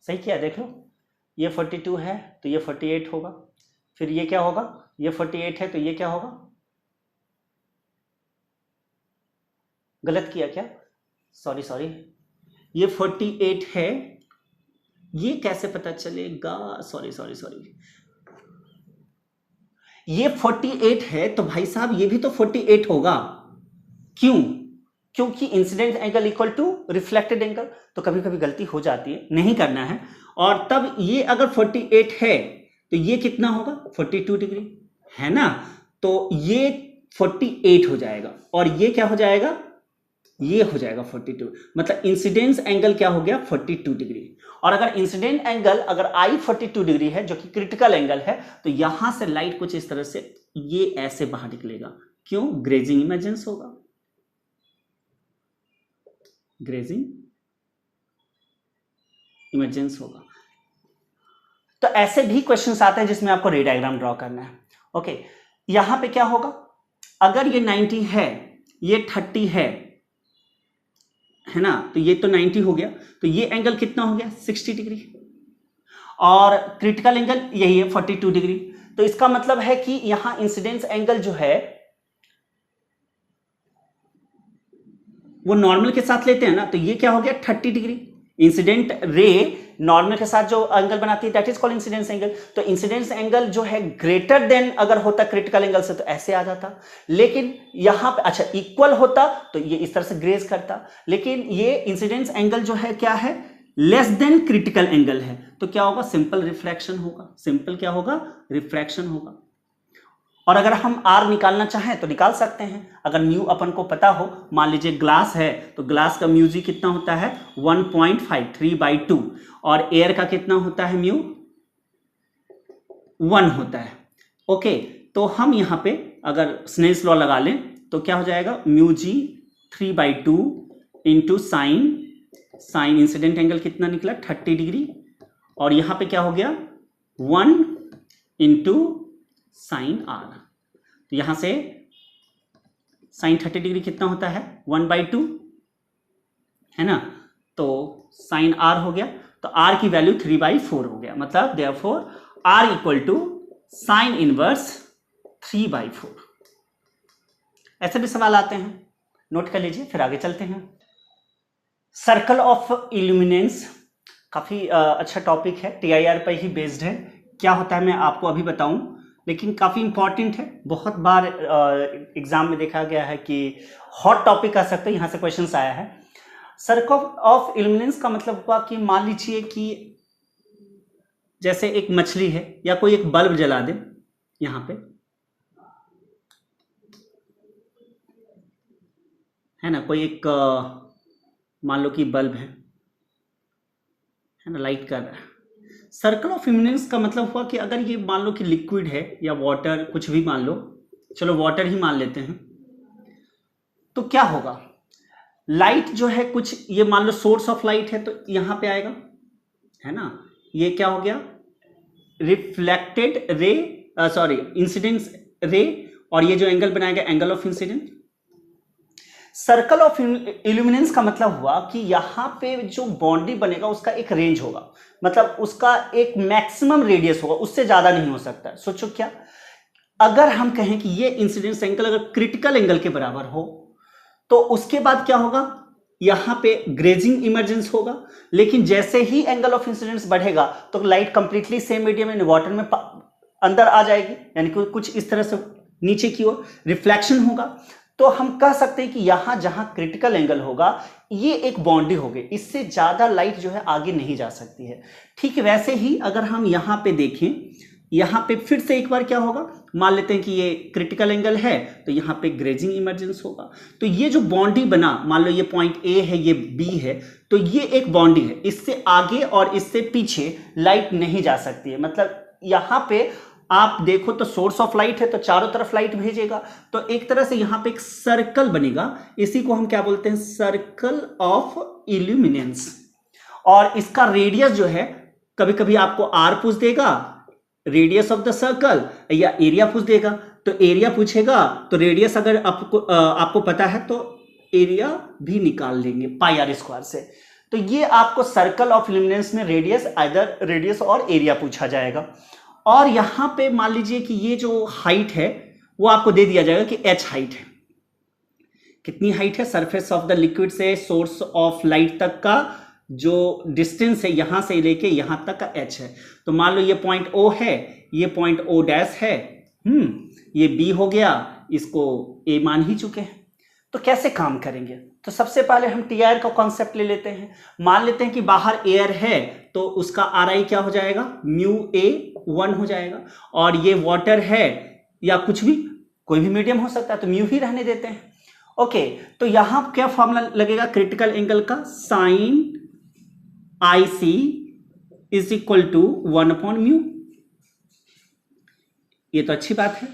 S1: सही किया, देख लो, ये 42 है तो ये 48 होगा, फिर ये क्या होगा? ये 48 है तो ये क्या होगा? गलत किया क्या? सॉरी सॉरी, ये 48 है, ये कैसे पता चलेगा? सॉरी सॉरी सॉरी, ये 48 है तो भाई साहब ये भी तो 48 होगा। क्यों? क्योंकि incident angle equal to reflected angle. तो कभी कभी गलती हो जाती है, नहीं करना है। और तब ये अगर 48 है तो ये कितना होगा? 42 डिग्री, है ना? तो ये 48 हो जाएगा और ये क्या हो जाएगा? ये हो जाएगा 42। मतलब इंसिडेंस एंगल क्या हो गया? 42 डिग्री। और अगर इंसिडेंट एंगल अगर आई 42 डिग्री है जो कि क्रिटिकल एंगल है, तो यहां से लाइट कुछ इस तरह से ये ऐसे बाहर निकलेगा। क्यों? ग्रेजिंग इमर्जेंस होगा, ग्रेजिंग इमर्जेंस होगा। तो ऐसे भी क्वेश्चंस आते हैं जिसमें आपको रे डायग्राम ड्रॉ करना है। ओके, यहां पे क्या होगा? अगर ये 90 है, ये 30 है ना, तो ये तो 90 हो गया, तो ये एंगल कितना हो गया? 60 डिग्री। और क्रिटिकल एंगल यही है 42 डिग्री। तो इसका मतलब है कि यहां इंसिडेंस एंगल जो है वो नॉर्मल के साथ लेते हैं ना, तो ये क्या हो गया? 30 डिग्री। इंसिडेंट रे नॉर्मल के साथ जो एंगल बनाती है that is called incidence angle. तो इंसिडेंस एंगल जो है ग्रेटर देन अगर होता क्रिटिकल एंगल से तो ऐसे आ जाता, लेकिन यहां पे अच्छा इक्वल होता तो ये इस तरह से ग्रेज करता। लेकिन ये इंसिडेंस एंगल जो है क्या है? लेस देन क्रिटिकल एंगल है, तो क्या होगा? सिंपल रिफ्रैक्शन होगा। सिंपल क्या होगा? रिफ्रैक्शन होगा। और अगर हम R निकालना चाहें तो निकाल सकते हैं। अगर म्यू अपन को पता हो, मान लीजिए ग्लास है तो ग्लास का म्यू जी कितना होता है? 1.53/2। और एयर का कितना होता है? म्यू 1 होता है। ओके, तो हम यहां पे अगर स्नेल्स लॉ लगा लें तो क्या हो जाएगा? Mu G 3/2 into sine incident angle कितना निकला? 30 डिग्री। और यहां पे क्या हो गया? 1 इंटू साइन आर। तो यहां से साइन 30 डिग्री कितना होता है? 1/2, है ना? तो साइन आर हो गया, तो आर की वैल्यू 3/4 हो गया। मतलब therefore R equal to sine inverse 3/4। ऐसे भी सवाल आते हैं, नोट कर लीजिए, फिर आगे चलते हैं। सर्कल ऑफ इल्यूमिनेंस काफी अच्छा टॉपिक है, टीआईआर पर ही बेस्ड है। क्या होता है मैं आपको अभी बताऊं, लेकिन काफी इंपॉर्टेंट है। बहुत बार एग्जाम में देखा गया है कि हॉट टॉपिक कह सकते हैं, यहां से क्वेश्चंस आया है। सर्कल ऑफ इल्यूमिनेंस का मतलब हुआ कि मान लीजिए कि जैसे एक मछली है या कोई एक बल्ब जला दे यहां पे, है ना, कोई एक मान लो कि बल्ब है ना, लाइट कर रहा है। सर्कल ऑफ इल्यूमिनेंस का मतलब हुआ कि अगर ये मान लो कि लिक्विड है या वाटर, कुछ भी मान लो, चलो वाटर ही मान लेते हैं, तो क्या होगा? लाइट जो है कुछ, ये मान लो सोर्स ऑफ लाइट है तो यहां पे आएगा, है ना? ये क्या हो गया? रिफ्लेक्टेड रे, सॉरी इंसिडेंस रे, और ये जो एंगल बनाएगा angle of incident. Circle of illuminance का मतलब हुआ कि यहां पे जो बाउंड्री बनेगा उसका एक रेंज होगा, मतलब उसका एक मैक्सिमम रेडियस होगा, उससे ज्यादा नहीं हो सकता। सोचो क्या, अगर हम कहें कि ये इंसिडेंस एंगल अगर क्रिटिकल एंगल के बराबर हो तो उसके बाद क्या होगा? यहां पे ग्रेजिंग इमर्जेंस होगा। लेकिन जैसे ही एंगल ऑफ इंसिडेंस बढ़ेगा तो लाइट कंप्लीटली सेम मीडियम में वाटर में अंदर आ जाएगी, यानी कि कुछ इस तरह से नीचे की ओर रिफ्लेक्शन होगा। तो हम कह सकते हैं कि यहां जहां क्रिटिकल एंगल होगा ये एक बाउंड्री होगी, इससे ज्यादा लाइट जो है आगे नहीं जा सकती है। ठीक वैसे ही अगर हम यहां पे देखें, यहां पे फिर से एक बार क्या होगा, मान लेते हैं कि ये क्रिटिकल एंगल है तो यहां पे ग्रेजिंग इमर्जेंस होगा। तो ये जो बाउंड्री बना, मान लो ये पॉइंट ए है, ये बी है, तो ये एक बाउंड्री है, इससे आगे और इससे पीछे लाइट नहीं जा सकती है। मतलब यहां पे आप देखो तो सोर्स ऑफ लाइट है तो चारों तरफ लाइट भेजेगा, तो एक तरह से यहां पे एक सर्कल बनेगा। इसी को हम क्या बोलते हैं? Circle of illuminance. और इसका रेडियस जो है, कभी कभी आपको आर पूछ देगा, रेडियस ऑफ द सर्कल या एरिया पूछ देगा। तो एरिया पूछेगा तो रेडियस अगर आपको पता है तो एरिया भी निकाल लेंगे पाई आर स्क्वायर से। तो ये आपको सर्कल ऑफ इल्यूमिनेंस में रेडियस और एरिया पूछा जाएगा। और यहां पे मान लीजिए कि ये जो हाइट है वो आपको दे दिया जाएगा कि h हाइट है। कितनी हाइट है? सरफेस ऑफ द लिक्विड से सोर्स ऑफ लाइट तक का जो डिस्टेंस है यहां से लेके यहां तक का h है। तो मान लो ये पॉइंट O है, ये पॉइंट O डैश है, ये B हो गया, इसको A मान ही चुके हैं। तो कैसे काम करेंगे? तो सबसे पहले हम टी आर का कॉन्सेप्ट ले लेते हैं। मान लेते हैं कि बाहर एयर है तो उसका आर आई क्या हो जाएगा? म्यू ए 1 हो जाएगा। और ये वाटर है या कुछ भी, कोई भी मीडियम हो सकता है, तो म्यू ही रहने देते हैं। ओके, तो यहां क्या फॉर्मूला लगेगा क्रिटिकल एंगल का? Sine I C is equal to 1/μ। ये तो अच्छी बात है।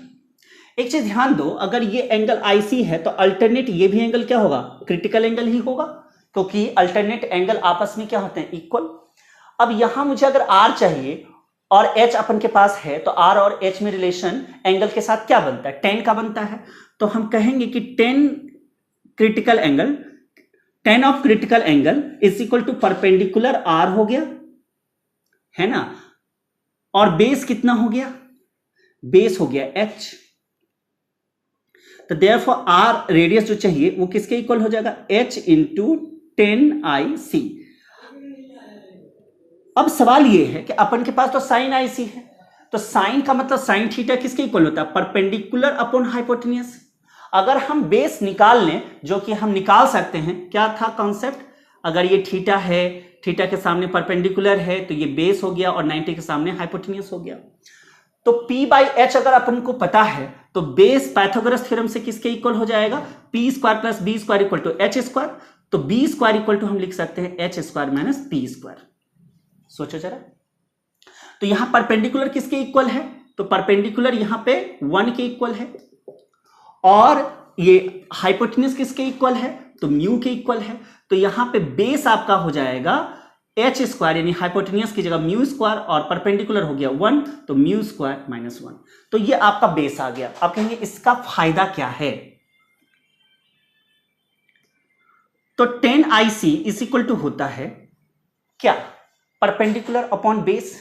S1: एक चीज ध्यान दो, अगर ये एंगल आईसी है तो अल्टरनेट ये भी एंगल क्या होगा? क्रिटिकल एंगल ही होगा, क्योंकि अल्टरनेट एंगल आपस में क्या होते हैं? इक्वल। अब यहां मुझे अगर आर चाहिए और एच अपन के पास है, तो आर और एच में रिलेशन एंगल के साथ क्या बनता है? टेन का बनता है। तो हम कहेंगे कि tan of critical angle is equal to perpendicular R हो गया, है ना। और बेस कितना हो गया? बेस हो गया एच। तो देयरफॉर आर रेडियस जो चाहिए वो किसके इक्वल हो जाएगा? h into 10IC। अब सवाल ये है कि अपन के पास तो साइन IC है, तो साइन का मतलब साइन थीटा किसके इक्वल होता है? Perpendicular upon hypotenuse. अगर हम बेस निकाल लें, जो कि हम निकाल सकते हैं, क्या था कॉन्सेप्ट? अगर ये थीटा है, थीटा के सामने परपेंडिकुलर है, तो ये बेस हो गया और 90 के सामने हाइपोटेन्यूस हो गया। तो P/H अगर अपन को पता है तो बेस पाइथागोरस थ्योरम से किसके इक्वल हो जाएगा? p² + b² equal to h²। तो b² इक्वल टू हम लिख सकते हैं h² - p²। सोचो जरा, तो यहां परपेंडिकुलर किसके इक्वल है? तो परपेंडिकुलर यहां पे 1 के इक्वल है। और ये हाइपोटेन्यूस किसके इक्वल है? तो म्यू के इक्वल है। तो यहां पे बेस आपका हो जाएगा h² यानी हाइपोटेन्यूस की जगह μ² और परपेंडिकुलर हो गया 1, तो μ² - 1। तो ये आपका बेस आ गया। आप कहेंगे इसका फायदा क्या है? तो 10IC इज इक्वल टू होता है क्या? Perpendicular upon base.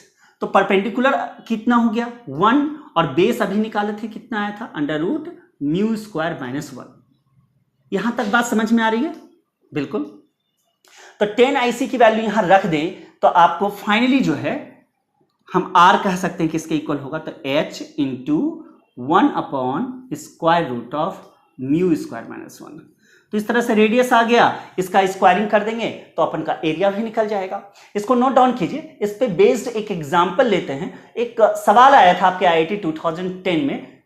S1: तो परपेंडिकुलर कितना हो गया? 1, और बेस अभी निकाले थे, कितना आया था? √μ² - 1। यहां तक बात समझ में आ रही है? बिल्कुल। तो 10IC की वैल्यू यहां रख दें तो आपको फाइनली जो है हम R कह सकते हैं किसके इक्वल होगा? तो h इंटू 1/√μ² - 1। तो इस तरह से रेडियस आ गया, इसका स्क्वायरिंग कर देंगे तो अपन का एरिया भी निकल जाएगा। इसको नोट डाउन कीजिए। इस पे बेस्ड एक एग्जांपल लेते हैं। एक सवाल आया था आपके IIT 2010 में,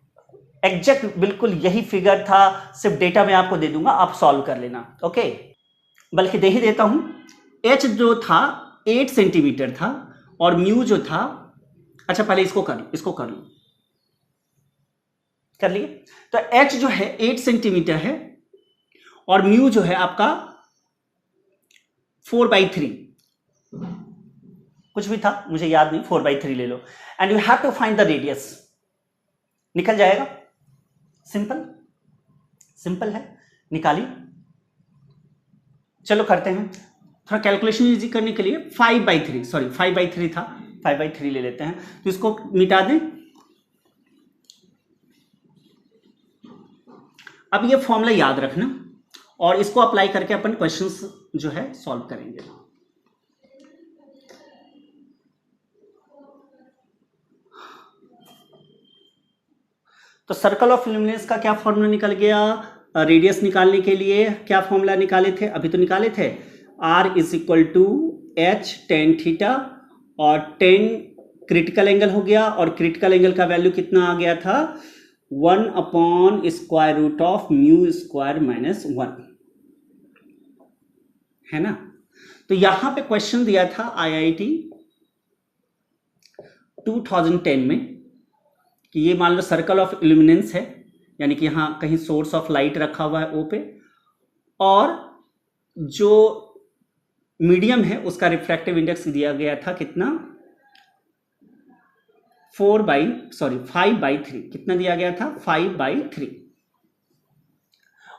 S1: एग्जैक्ट बिल्कुल यही फिगर था, सिर्फ डेटा मैं आपको दे दूंगा, आप सॉल्व कर लेना। ओके, बल्कि दे ही देता हूं। h जो था 8 सेंटीमीटर था और म्यू जो था, अच्छा पहले इसको कर लो, कर लिए। तो h जो है 8 सेंटीमीटर है और म्यू जो है आपका 4/3 कुछ भी था, मुझे याद नहीं, 4/3 ले लो। And you have to find the radius. निकल जाएगा, सिंपल है, निकालिए। चलो करते हैं, थोड़ा कैलकुलेशन इजी करने के लिए 5/3 था, 5/3 ले लेते हैं। तो इसको मिटा दें। अब ये फॉर्मूला याद रखना और इसको अप्लाई करके अपन क्वेश्चंस जो है सॉल्व करेंगे। तो सर्कल ऑफ इल्यूमिनेंस का क्या फॉर्मूला निकल गया? रेडियस निकालने के लिए क्या फॉर्मूला निकाले थे? अभी तो निकाले थे। R is equal to h tan theta, और 10 क्रिटिकल एंगल हो गया, और क्रिटिकल एंगल का वैल्यू कितना आ गया था? 1/√μ² - 1, है ना। तो यहां पे क्वेश्चन दिया था IIT 2010 में कि ये मान लो सर्कल ऑफ इल्यूमिनेंस है, यानी कि यहां कहीं सोर्स ऑफ लाइट रखा हुआ है O पे, और जो मीडियम है उसका रिफ्रैक्टिव इंडेक्स दिया गया था कितना? 5/3 कितना दिया गया था 5/3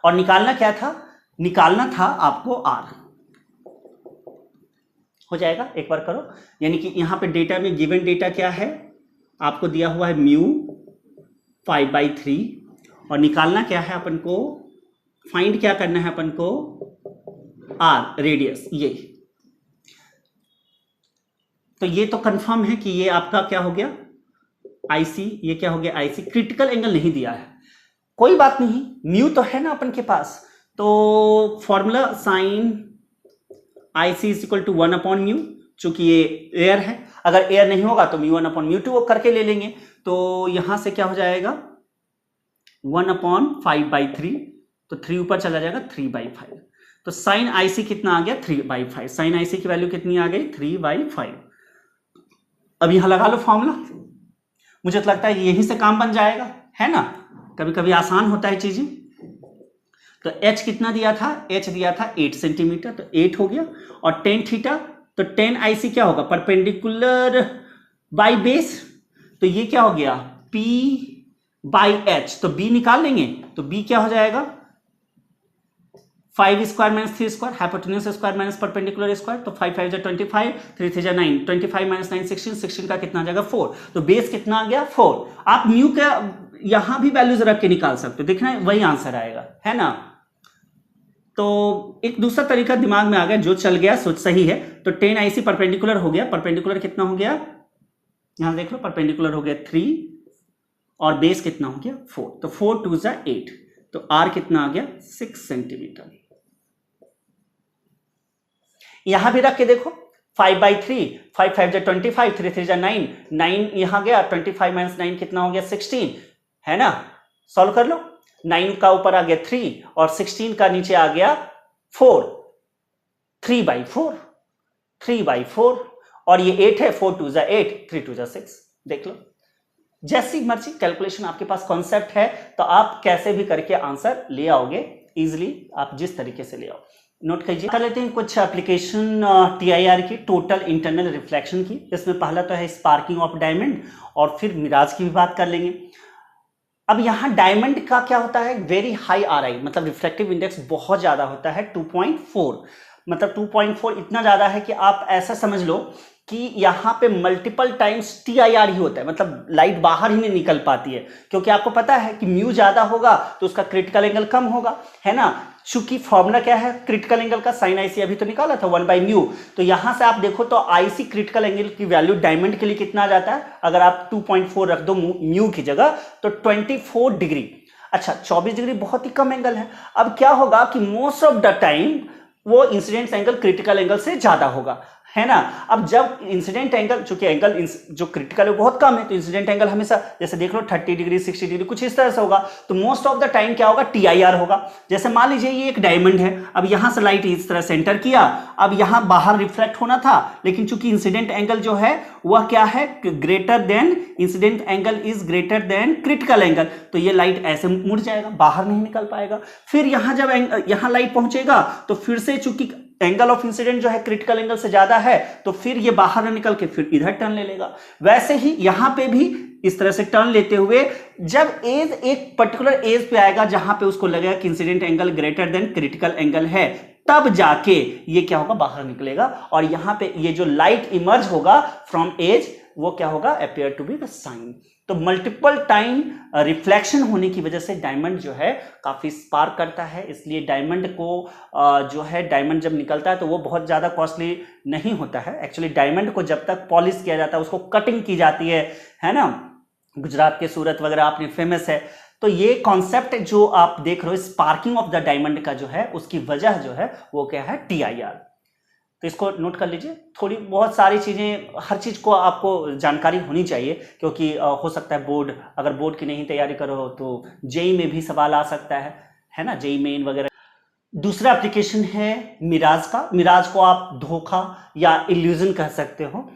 S1: और निकालना क्या था, निकालना था आपको r। हो जाएगा, एक बार करो। यानी कि यहां पे डेटा में गिवन डेटा क्या है, आपको दिया हुआ है म्यू 5/3 और निकालना क्या है अपन को, फाइंड क्या करना है अपन को, r रेडियस। ये तो कंफर्म है कि ये आपका क्या हो गया IC, ये क्या हो गया IC। क्रिटिकल एंगल नहीं दिया है, कोई बात नहीं, म्यू तो है ना अपन के पास, तो formula sine IC is equal to 1/μ, चूंकि ये एयर है, अगर एयर नहीं होगा तो μ1/μ2 वो करके ले लेंगे। तो यहां से क्या हो जाएगा 1/5/3, तो 3 ऊपर चला जाएगा 3/5। तो साइन IC कितना आ गया 3/5, साइन IC की वैल्यू कितनी आ गई 3/5। अब यहां लगा लो फॉर्मूला, मुझे तो लगता है यहीं से काम बन जाएगा, है ना, कभी कभी आसान होता है चीजें। तो h कितना दिया था, h दिया था 8 सेंटीमीटर, तो 8 हो गया। और tan थीटा, तो tan IC क्या होगा परपेंडिकुलर बाय बेस, तो ये क्या हो गया P/h, तो b निकाल लेंगे, तो b क्या हो जाएगा 5 square minus 3 square, hypotenuse square minus perpendicular square, तो 5 5 25, 3 3 9, 25 माइनस 9 16, 16 का कितना आ जाएगा 4, तो बेस कितना आ गया 4। आप म्यू का यहां भी वैल्यूज रख के निकाल सकते हो, देखना वही आंसर आएगा, है ना। तो एक दूसरा तरीका दिमाग में आ गया, जो चल गया सोच सही है। तो tan IC परपेंडिकुलर हो गया, परपेंडिकुलर कितना हो गया, यहां देख लो, परपेंडिकुलर हो गया 3 और बेस कितना हो गया 4, तो 4 2 8, तो r कितना आ गया 6 सेंटीमीटर। यहां भी रख के देखो 5/3, 5 5 25, 3 3 9, 9 यहां गया, 25 माइनस 9 कितना हो गया 16, है ना, सॉल्व कर लो। 9 का ऊपर आ गया 3 और 16 का नीचे आ गया 4, 3/4, 3/4 और ये 8 है, 4 2 8, 3 2 6, देख लो। जैसी मर्जी कैलकुलेशन, आपके पास कॉन्सेप्ट है तो आप कैसे भी करके आंसर ले आओगे इजिली, आप जिस तरीके से ले आओ। नोट कीजिए, कर लेते हैं कुछ एप्लीकेशन TIR की, टोटल इंटरनल रिफ्लेक्शन की। इसमें पहला तो है स्पार्किंग ऑफ डायमंड और फिर मिराज की भी बात कर लेंगे। अब यहां डायमंड का क्या होता है, वेरी हाई RI, मतलब रिफ्लेक्टिव इंडेक्स बहुत ज्यादा होता है 2.4, मतलब 2.4 इतना ज्यादा है कि आप ऐसा समझ लो कि यहां पे मल्टीपल टाइम्स TIR ही होता है, मतलब लाइट बाहर ही नहीं निकल पाती है, क्योंकि आपको पता है कि म्यू ज्यादा होगा तो उसका क्रिटिकल एंगल कम होगा, है ना। चूंकि फॉर्मूला क्या है क्रिटिकल एंगल का, साइन IC अभी तो निकाला था 1/μ, तो यहां से आप देखो तो IC क्रिटिकल एंगल की वैल्यू डायमंड के लिए कितना आ जाता है, अगर आप 2.4 रख दो म्यू की जगह तो 24 डिग्री। अच्छा 24 डिग्री बहुत ही कम एंगल है। अब क्या होगा कि मोस्ट ऑफ द टाइम वो इंसिडेंट एंगल क्रिटिकल एंगल से ज्यादा होगा, है ना। अब जब इंसिडेंट एंगल, चूंकि एंगल जो क्रिटिकल है बहुत कम है, तो इंसिडेंट एंगल हमेशा जैसे देख लो 30 डिग्री 60 डिग्री कुछ इस तरह से होगा, तो मोस्ट ऑफ द टाइम क्या होगा TIR होगा। जैसे मान लीजिए ये एक डायमंड है, अब यहां से लाइट इस तरह सेंटर किया, अब यहां बाहर रिफ्लेक्ट होना था, लेकिन चूंकि इंसिडेंट एंगल जो है वह क्या है greater than, incident angle is greater than critical angle, तो ये लाइट ऐसे मुड़ जाएगा, बाहर नहीं निकल पाएगा। फिर यहां जब यहां लाइट पहुंचेगा तो फिर से चूंकि एंगल ऑफ इंसिडेंट जो है क्रिटिकल एंगल से ज्यादा है, तो फिर ये बाहर न निकल के फिर इधर टर्न ले लेगा। वैसे ही यहां पे भी इस तरह से टर्न लेते हुए जब एज एक पर्टिकुलर एज पे आएगा जहां पे उसको लगेगा कि incident angle greater than critical angle है, तब जाके ये क्या होगा बाहर निकलेगा, और यहां पे ये जो लाइट इमर्ज होगा फ्रॉम एज वो क्या होगा appear to be the sign. तो मल्टीपल टाइम रिफ्लेक्शन होने की वजह से डायमंड जो है काफी स्पार्क करता है, इसलिए डायमंड को जो है डायमंड जब निकलता है तो वो बहुत ज्यादा कॉस्टली नहीं होता है। एक्चुअली डायमंड को जब तक पॉलिश किया जाता है, उसको कटिंग की जाती है ना, गुजरात के सूरत वगैरह आपने फेमस है, तो ये कॉन्सेप्ट जो आप देख रहे हो स्पार्किंग ऑफ द डायमंड का जो है उसकी वजह जो है वो क्या है TIR। तो इसको नोट कर लीजिए, थोड़ी बहुत सारी चीजें, हर चीज को आपको जानकारी होनी चाहिए, क्योंकि हो सकता है बोर्ड, अगर बोर्ड की नहीं तैयारी करो तो जेई में भी सवाल आ सकता है ना, जेई मेन वगैरह। दूसरा एप्लीकेशन है मिराज का। मिराज को आप धोखा या इल्यूजन कह सकते हो।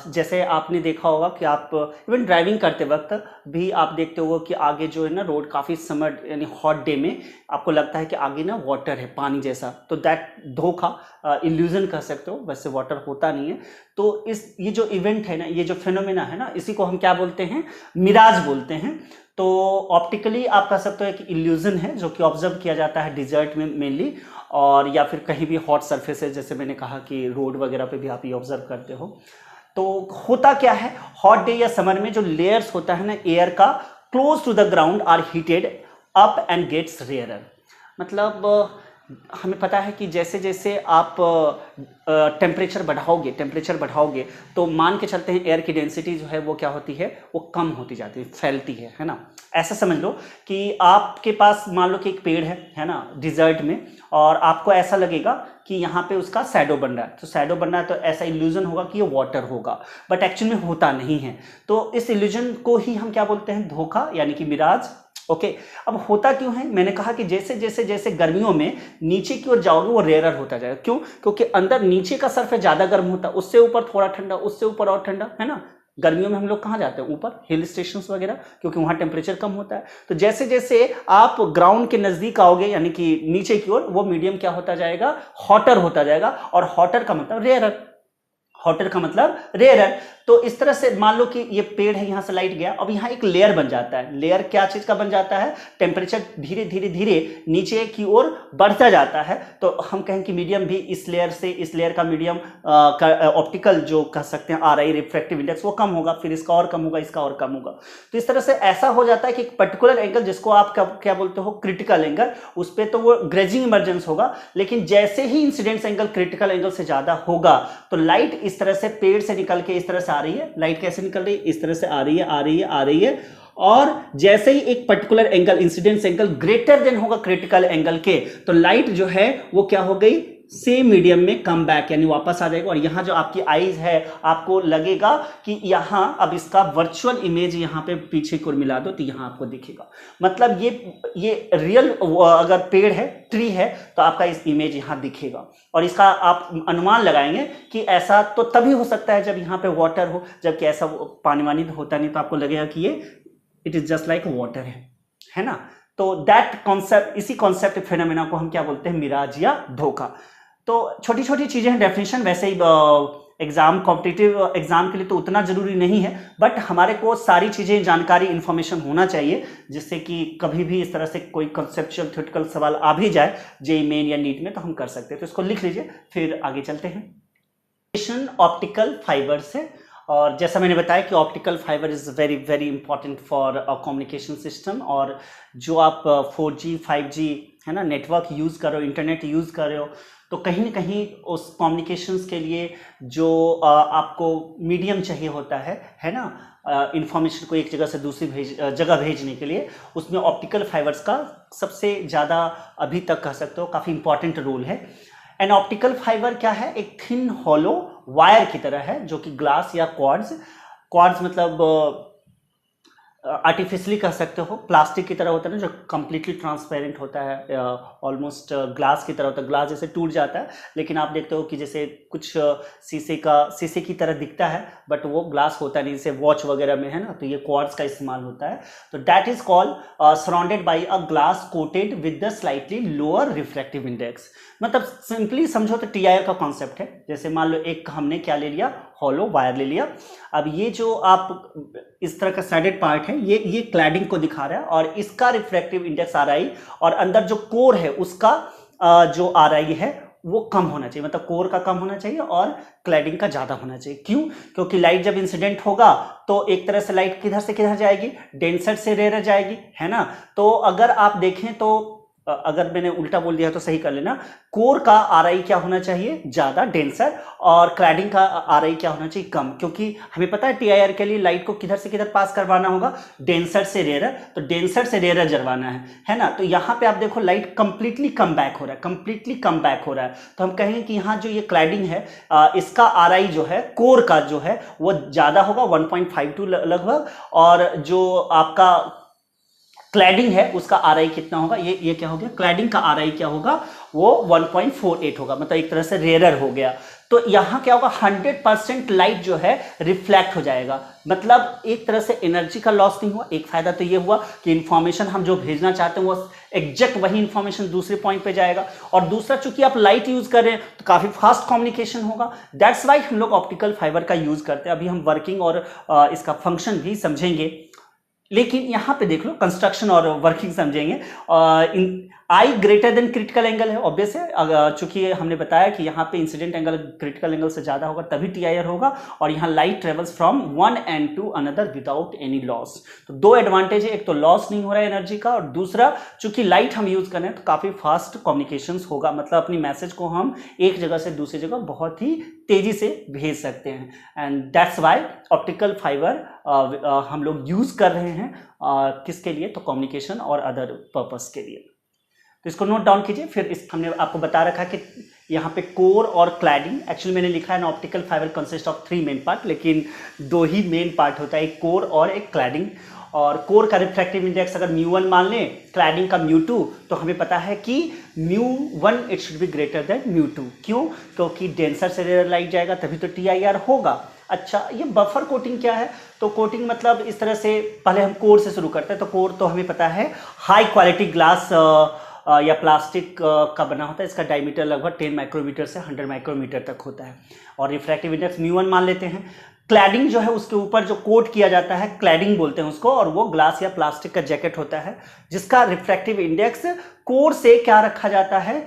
S1: जैसे आपने देखा होगा कि आप इवन ड्राइविंग करते वक्त भी आप देखते हो कि आगे जो है ना रोड काफ़ी समर यानी हॉट डे में आपको लगता है कि आगे ना वाटर है पानी जैसा, तो दैट धोखा इल्यूजन कह सकते हो, वैसे वाटर होता नहीं है। तो ये जो इवेंट है ना, ये जो फिनोमेना है ना, इसी को हम क्या बोलते हैं, मिराज बोलते हैं। तो ऑप्टिकली आप कह सकते हो कि इल्यूजन है जो कि ऑब्जर्व किया जाता है डिजर्ट में मेनली, और या फिर कहीं भी हॉट सरफेसेस, जैसे मैंने कहा कि रोड वगैरह पे भी आप ये ऑब्जर्व करते हो। तो होता क्या है, हॉट डे या समर में जो लेयर्स होता है ना एयर का close to the ground are heated up and gets rarer. मतलब हमें पता है कि जैसे जैसे आप टेम्परेचर बढ़ाओगे तो मान के चलते हैं एयर की डेंसिटी जो है वो क्या होती है, वो कम होती जाती है, फैलती है ना। ऐसा समझ लो कि आपके पास मान लो कि एक पेड़ है ना डिजर्ट में, और आपको ऐसा लगेगा कि यहाँ पे उसका शैडो बन रहा है, तो शैडो बन रहा है तो ऐसा इल्यूजन होगा कि ये वाटर होगा, बट एक्चुअल में होता नहीं है। तो इस इल्यूजन को ही हम क्या बोलते हैं, धोखा, यानी कि मिराज। ओके, अब होता क्यों है, मैंने कहा कि जैसे जैसे जैसे गर्मियों में नीचे की ओर जाओगे वो रेयरर होता जाएगा। क्यों? क्योंकि अंदर नीचे का सरफेस ज्यादा गर्म होता है, उससे ऊपर थोड़ा ठंडा, उससे ऊपर और ठंडा, है ना। गर्मियों में हम लोग कहाँ जाते हैं, ऊपर हिल स्टेशन वगैरह, क्योंकि वहां टेम्परेचर कम होता है। तो जैसे जैसे आप ग्राउंड के नजदीक आओगे, यानी कि नीचे की ओर, वो मीडियम क्या होता जाएगा, हॉटर होता जाएगा। और हॉटर का मतलब रेयरर, हॉटर का मतलब रेयरर। तो इस तरह से मान लो कि ये पेड़ है, यहां से लाइट गया, अब यहां एक लेयर बन जाता है। लेयर क्या चीज का बन जाता है, टेम्परेचर धीरे धीरे धीरे नीचे की ओर बढ़ता जाता है। तो हम कहें कि मीडियम भी इस लेयर से इस लेयर का मीडियम ऑप्टिकल जो कह सकते हैं RI रिफ्रैक्टिव इंडेक्स, वो कम होगा, फिर इसका और कम होगा, इसका और कम होगा। तो इस तरह से ऐसा हो जाता है कि एक पर्टिकुलर एंगल, जिसको आप क्या बोलते हो, क्रिटिकल एंगल, उस पर तो वो ग्रेजिंग इमर्जेंस होगा। लेकिन जैसे ही इंसिडेंस एंगल क्रिटिकल एंगल से ज्यादा होगा तो लाइट इस तरह से पेड़ से निकल के इस तरह से आ रही है। लाइट कैसे निकल रही है, इस तरह से आ रही है, आ रही है, आ रही है। और जैसे ही एक particular angle, incidence angle greater than होगा क्रिटिकल एंगल के, तो लाइट जो है वो क्या हो गई, सेम मीडियम में कम बैक, यानी वापस आ जाएगा। और यहां जो आपकी आईज है, आपको लगेगा कि यहां अब इसका वर्चुअल इमेज यहां पे पीछे को मिला दो तो यहां आपको दिखेगा। मतलब ये रियल अगर पेड़ है, ट्री है, तो आपका इस इमेज यहां दिखेगा। और इसका आप अनुमान लगाएंगे कि ऐसा तो तभी हो सकता है जब यहां पे वाटर हो, जबकि ऐसा पानी वानी तो होता नहीं, तो आपको लगेगा कि ये it is just like water है ना। तो दैट कॉन्सेप्ट, इसी कॉन्सेप्ट फिनोमेना को हम क्या बोलते हैं, मिराज या धोखा। तो छोटी छोटी चीजें हैं डेफिनेशन, वैसे ही एग्जाम, कॉम्पिटिटिव एग्जाम के लिए तो उतना जरूरी नहीं है, बट हमारे को सारी चीजें, जानकारी, इंफॉर्मेशन होना चाहिए, जिससे कि कभी भी इस तरह से कोई कंसेप्चुअल थ्योरेटिकल सवाल आ भी जाए जेईई मेन या नीट में, तो हम कर सकते हैं। तो इसको लिख लीजिए, फिर आगे चलते हैं। ऑप्टिकल फाइबर से, और जैसा मैंने बताया कि optical fibre is very very important for communication system. और जो आप 4G 5G है ना नेटवर्क यूज कर रहे हो, इंटरनेट यूज कर रहे हो, तो कहीं ना कहीं उस कम्युनिकेशंस के लिए जो आपको मीडियम चाहिए होता है ना, इंफॉर्मेशन को एक जगह से दूसरी जगह भेजने के लिए, उसमें ऑप्टिकल फाइबर्स का सबसे ज़्यादा अभी तक कह सकते हो काफ़ी इंपॉर्टेंट रोल है। एंड ऑप्टिकल फाइबर क्या है, एक थिन हॉलो वायर की तरह है, जो कि ग्लास या क्वार्ट्ज मतलब आर्टिफिशियली कह सकते हो, प्लास्टिक की तरह होता है ना, जो कंप्लीटली ट्रांसपेरेंट होता है, ऑलमोस्ट ग्लास की तरह होता है। ग्लास जैसे टूट जाता है, लेकिन आप देखते हो कि जैसे कुछ शीशे की तरह दिखता है, बट वो ग्लास होता नहीं, जैसे वॉच वगैरह में है ना, तो ये क्वार्ट्ज का इस्तेमाल होता है। तो that is called surrounded by a glass coated with the slightly lower refractive index. मतलब सिंपली समझो तो TIR का कॉन्सेप्ट है। जैसे मान लो एक हमने क्या ले लिया, हॉलो वायर ले लिया। अब ये जो आप इस तरह का साइडेड पार्ट है, ये क्लैडिंग को दिखा रहा है, और इसका रिफ्रैक्टिव इंडेक्स RI, और अंदर जो कोर है उसका जो RI है वो कम होना चाहिए, मतलब कोर का कम होना चाहिए और क्लैडिंग का ज्यादा होना चाहिए। क्यों? क्योंकि लाइट जब इंसिडेंट होगा तो एक तरह से लाइट किधर से किधर जाएगी, डेंसर से रेयर जाएगी, है ना। तो अगर आप देखें तो, अगर मैंने उल्टा बोल दिया तो सही कर लेना, कोर का RI क्या होना चाहिए, ज्यादा डेंसर, और क्लैडिंग का RI क्या होना चाहिए, कम। क्योंकि हमें पता है TIR के लिए लाइट को किधर से किधर पास करवाना होगा, डेंसर से रेयर, तो डेंसर से रेयर जरवाना है ना। तो यहाँ पे आप देखो लाइट कंप्लीटली कम बैक हो रहा है, कंप्लीटली कम बैक हो रहा है। तो हम कहेंगे कि यहाँ जो ये क्लैडिंग है, इसका RI जो है, कोर का जो है वो ज्यादा होगा, 1.52 लगभग, और जो आपका क्लैडिंग है उसका RI कितना होगा, ये क्या हो गया, क्लैडिंग का RI क्या होगा, वो 1.48 होगा, मतलब एक तरह से रेयरर हो गया। तो यहाँ क्या होगा, 100% लाइट जो है रिफ्लेक्ट हो जाएगा, मतलब एक तरह से एनर्जी का लॉस नहीं हुआ। एक फायदा तो ये हुआ कि इंफॉर्मेशन हम जो भेजना चाहते हैं वो एग्जैक्ट वही इंफॉर्मेशन दूसरे पॉइंट पे जाएगा, और दूसरा चूंकि आप लाइट यूज कर रहे हैं तो काफी फास्ट कम्युनिकेशन होगा। दैट्स वाई हम लोग ऑप्टिकल फाइबर का यूज करते हैं। अभी हम वर्किंग और इसका फंक्शन भी समझेंगे, लेकिन यहां पे देख लो कंस्ट्रक्शन और वर्किंग समझेंगे। आई ग्रेटर देन क्रिटिकल एंगल है, ऑब्वियस है, चूंकि हमने बताया कि यहाँ पे इंसिडेंट एंगल क्रिटिकल एंगल से ज्यादा होगा तभी टीआईआर होगा, और यहाँ light travels from one end to another without any loss. तो दो एडवांटेज है, एक तो लॉस नहीं हो रहा है एनर्जी का, और दूसरा चूंकि लाइट हम यूज कर रहे हैं तो काफी फास्ट कम्युनिकेशन होगा, मतलब अपनी मैसेज को हम एक जगह से दूसरी जगह बहुत ही तेजी से भेज सकते हैं। And that's why optical fibre हम लोग यूज कर रहे हैं किसके लिए, तो कम्युनिकेशन और अदर पर्पस के लिए। तो इसको नोट डाउन कीजिए। फिर इस हमने आपको बता रखा कि यहाँ पे कोर और क्लैडिंग, एक्चुअली मैंने लिखा है ना optical fibre consist of 3 main part, लेकिन 2 ही मेन पार्ट होता है, एक कोर और एक क्लैडिंग। और कोर का रिफ्रैक्टिव इंडेक्स अगर μ1 मान लें, क्लैडिंग का μ2, तो हमें पता है कि μ1 it should be greater than μ2। क्यों? क्योंकि डेंसर से रेयर लाइट जाएगा तभी तो टीआईआर होगा। अच्छा, ये बफर कोटिंग क्या है? तो कोटिंग मतलब इस तरह से, पहले हम कोर से शुरू करते हैं। तो कोर तो हमें पता है हाई क्वालिटी ग्लास या प्लास्टिक का बना होता है, इसका डायमीटर लगभग 10 माइक्रोमीटर से 100 माइक्रोमीटर तक होता है, और रिफ्रैक्टिव इंडेक्स μ1 मान लेते हैं। क्लैडिंग जो है उसके ऊपर जो कोट किया जाता है, क्लैडिंग बोलते हैं उसको, और वो ग्लास या प्लास्टिक का जैकेट होता है जिसका रिफ्रैक्टिव इंडेक्स कोर से क्या रखा जाता है,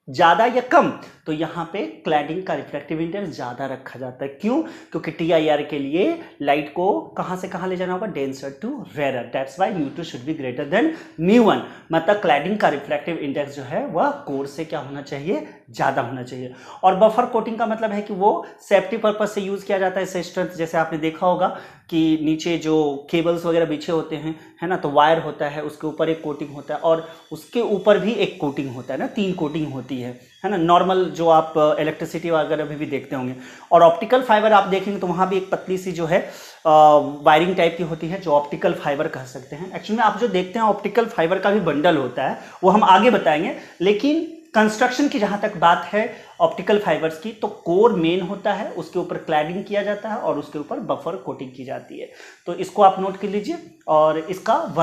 S1: ज्यादा या कम। तो यहाँ पे क्लैडिंग का रिफ्रैक्टिव इंडेक्स ज्यादा रखा जाता है। क्यों? क्योंकि टीआईआर के लिए लाइट को कहां से कहां ले जाना होगा, denser to rare. That's why μ2 should be greater than μ1, मतलब क्लैडिंग का रिफ्रैक्टिव इंडेक्स जो है वह कोर से क्या होना चाहिए, ज्यादा होना चाहिए। और बफर कोटिंग का मतलब है कि वो सेफ्टी पर्पज से यूज किया जाता है। स्ट्रेंथ जैसे आपने देखा होगा कि नीचे जो केबल्स वगैरह बिछे होते हैं, है ना, तो वायर होता है, उसके ऊपर एक कोटिंग होता है, और उसके ऊपर भी एक कोटिंग होता है ना, 3 कोटिंग होती है ना, नॉर्मल जो आप इलेक्ट्रिसिटी वगैरह भी देखते होंगे। और ऑप्टिकल फाइबर आप देखेंगे तो वहाँ भी एक पतली सी जो है वायरिंग टाइप की होती है, जो ऑप्टिकल फाइबर कह सकते हैं। एक्चुअली में आप जो देखते हैं ऑप्टिकल फाइबर का भी बंडल होता है, वो हम आगे बताएंगे। लेकिन कंस्ट्रक्शन की जहाँ तक बात है ऑप्टिकल फाइबर्स की, तो कोर मेन होता है, उसके ऊपर क्लैडिंग किया जाता है और उसके ऊपर बफर कोटिंग की जाती है। तो इसको आप नोट कर लीजिए। और इसका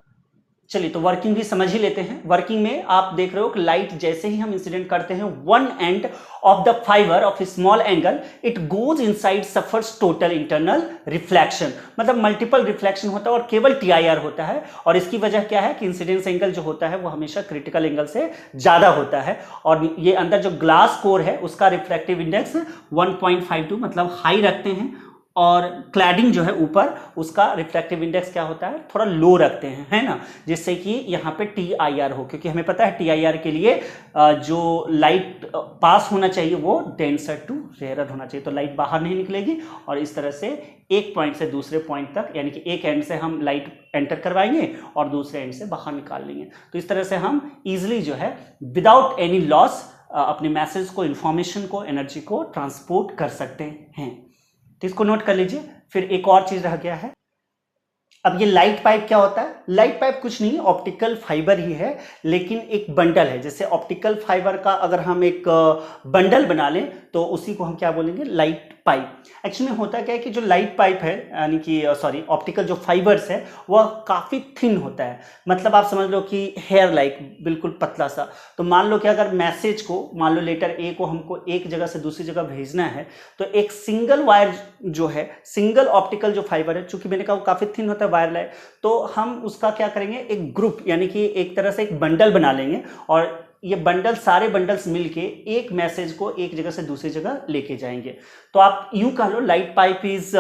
S1: चलिए तो वर्किंग भी समझ ही लेते हैं। वर्किंग में आप देख रहे हो कि लाइट जैसे ही हम इंसिडेंट करते हैं, one end of the fibre of A small angle it goes inside suffers total internal reflection, मतलब मल्टीपल रिफ्लेक्शन होता है और केवल टीआईआर होता है। और इसकी वजह क्या है कि इंसिडेंस एंगल जो होता है वो हमेशा क्रिटिकल एंगल से ज्यादा होता है। और ये अंदर जो ग्लास कोर है उसका रिफ्रैक्टिव इंडेक्स 1.52 मतलब हाई रखते हैं, और क्लैडिंग जो है ऊपर उसका रिफ्रैक्टिव इंडेक्स क्या होता है, थोड़ा लो रखते हैं, है ना, जिससे कि यहाँ पे टीआईआर हो। क्योंकि हमें पता है टीआईआर के लिए जो लाइट पास होना चाहिए वो डेंसर टू रेयर होना चाहिए, तो लाइट बाहर नहीं निकलेगी। और इस तरह से एक पॉइंट से दूसरे पॉइंट तक, यानी कि एक एंड से हम लाइट एंटर करवाएंगे और दूसरे एंड से बाहर निकाल लेंगे। तो इस तरह से हम इजिली जो है विदाउट एनी लॉस अपने मैसेज को, इंफॉर्मेशन को, एनर्जी को ट्रांसपोर्ट कर सकते हैं। तो इसको नोट कर लीजिए। फिर एक और चीज रह गया है। अब ये लाइट पाइप क्या होता है? लाइट पाइप कुछ नहीं, ऑप्टिकल फाइबर ही है, लेकिन एक बंडल है। जैसे ऑप्टिकल फाइबर का अगर हम एक बंडल बना लें तो उसी को हम क्या बोलेंगे, लाइट पाइप। एक्चुअली में होता क्या है कि जो लाइट पाइप है, यानी कि सॉरी ऑप्टिकल जो फाइबर्स है वह काफ़ी थिन होता है, मतलब आप समझ लो कि हेयर लाइक, बिल्कुल पतला सा। तो मान लो कि अगर मैसेज को, मान लो लेटर ए को हमको एक जगह से दूसरी जगह भेजना है, तो एक सिंगल वायर जो है, सिंगल ऑप्टिकल जो फाइबर है, चूंकि मैंने कहा वो काफ़ी थिन होता है वायर लाइट, तो हम उसका क्या करेंगे, एक ग्रुप यानी कि एक तरह से एक बंडल बना लेंगे, और ये बंडल, सारे बंडल्स मिलके एक मैसेज को एक जगह से दूसरी जगह लेके जाएंगे। तो आप यूं कह लो light pipe is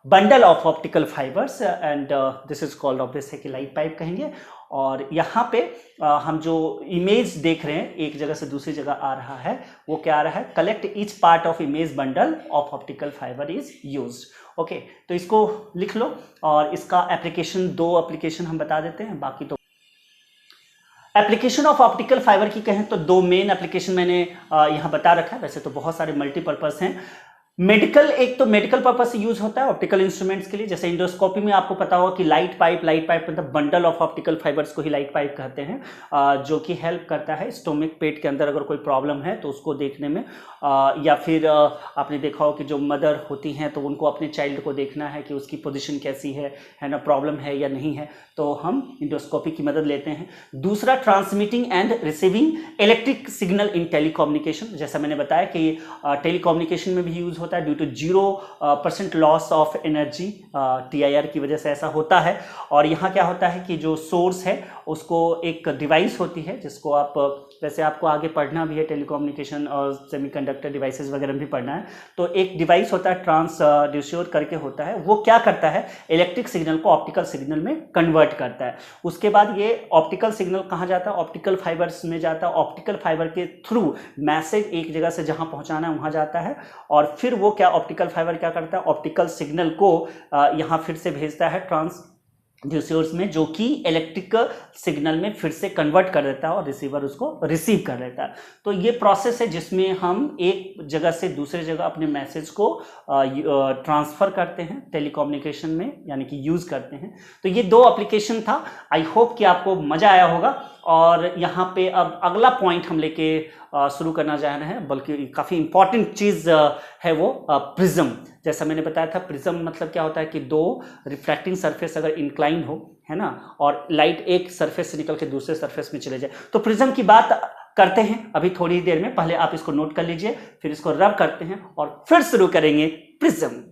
S1: bundle of optical fibres and this is called obvious है कि लाइट पाइप कहेंगे। और यहाँ पे हम जो इमेज देख रहे हैं एक जगह से दूसरी जगह आ रहा है, वो क्या आ रहा है, collect each part of image bundle of optical fibre is used. Okay, तो इसको लिख लो। और इसका एप्लीकेशन, 2 एप्लीकेशन हम बता देते हैं, बाकी तो एप्लीकेशन ऑफ ऑप्टिकल फाइबर की कहें तो 2 मेन एप्लीकेशन मैंने यहाँ बता रखा है। वैसे तो बहुत सारे मल्टीपर्पज हैं। मेडिकल, एक तो मेडिकल पर्पस से यूज होता है ऑप्टिकल इंस्ट्रूमेंट्स के लिए, जैसे इंडोस्कोपी में आपको पता होगा कि लाइट पाइप मतलब बंडल ऑफ ऑप्टिकल फाइबर्स को ही लाइट पाइप कहते हैं, जो कि हेल्प करता है स्टोमिक, पेट के अंदर अगर कोई प्रॉब्लम है तो उसको देखने में, या फिर आपने देखा हो कि जो मदर होती हैं तो उनको अपने चाइल्ड को देखना है कि उसकी पोजिशन कैसी है ना, प्रॉब्लम है या नहीं है, तो हम इंडोस्कोपी की मदद लेते हैं। दूसरा, transmitting and receiving electric signal in telecommunication, जैसा मैंने बताया कि टेलीकम्युनिकेशन में भी यूज होता है due to 0% loss of energy, TIR की वजह से ऐसा होता है। और यहाँ क्या होता है कि जो सोर्स है उसको एक डिवाइस होती है जिसको आप, वैसे आपको आगे पढ़ना भी है टेलीकम्युनिकेशन और सेमीकंडक्टर डिवाइसेस वगैरह भी पढ़ना है, तो एक डिवाइस होता है ट्रांसड्यूसर करके होता है, वो क्या करता है इलेक्ट्रिक सिग्नल को ऑप्टिकल सिग्नल में कन्वर्ट करता है। उसके बाद ये ऑप्टिकल सिग्नल कहाँ जाता है, ऑप्टिकल फाइबर्स में जाता है, ऑप्टिकल फाइबर के थ्रू मैसेज एक जगह से जहाँ पहुँचाना है वहाँ जाता है, और फिर वो क्या, ऑप्टिकल फाइबर क्या करता है, ऑप्टिकल सिग्नल को यहाँ फिर से भेजता है ट्रांसड्यूसर्स में, जो कि इलेक्ट्रिक सिग्नल में फिर से कन्वर्ट कर देता है और रिसीवर उसको रिसीव कर लेता है। तो ये प्रोसेस है जिसमें हम एक जगह से दूसरे जगह अपने मैसेज को ट्रांसफर करते हैं टेलीकम्युनिकेशन में, यानी कि यूज करते हैं। तो ये 2 एप्लीकेशन था। आई होप कि आपको मजा आया होगा। और यहाँ पे अब अगला पॉइंट हम लेके शुरू करना चाह रहे हैं, बल्कि काफ़ी इंपॉर्टेंट चीज़ है वो प्रिज्म। जैसा मैंने बताया था, प्रिज्म मतलब क्या होता है कि 2 रिफ्रैक्टिंग सरफेस अगर इंक्लाइन हो, है ना, और लाइट एक सरफेस से निकल के दूसरे सरफेस में चले जाए, तो प्रिज्म की बात करते हैं अभी थोड़ी देर में। पहले आप इसको नोट कर लीजिए, फिर इसको रब करते हैं और फिर शुरू करेंगे प्रिज्म।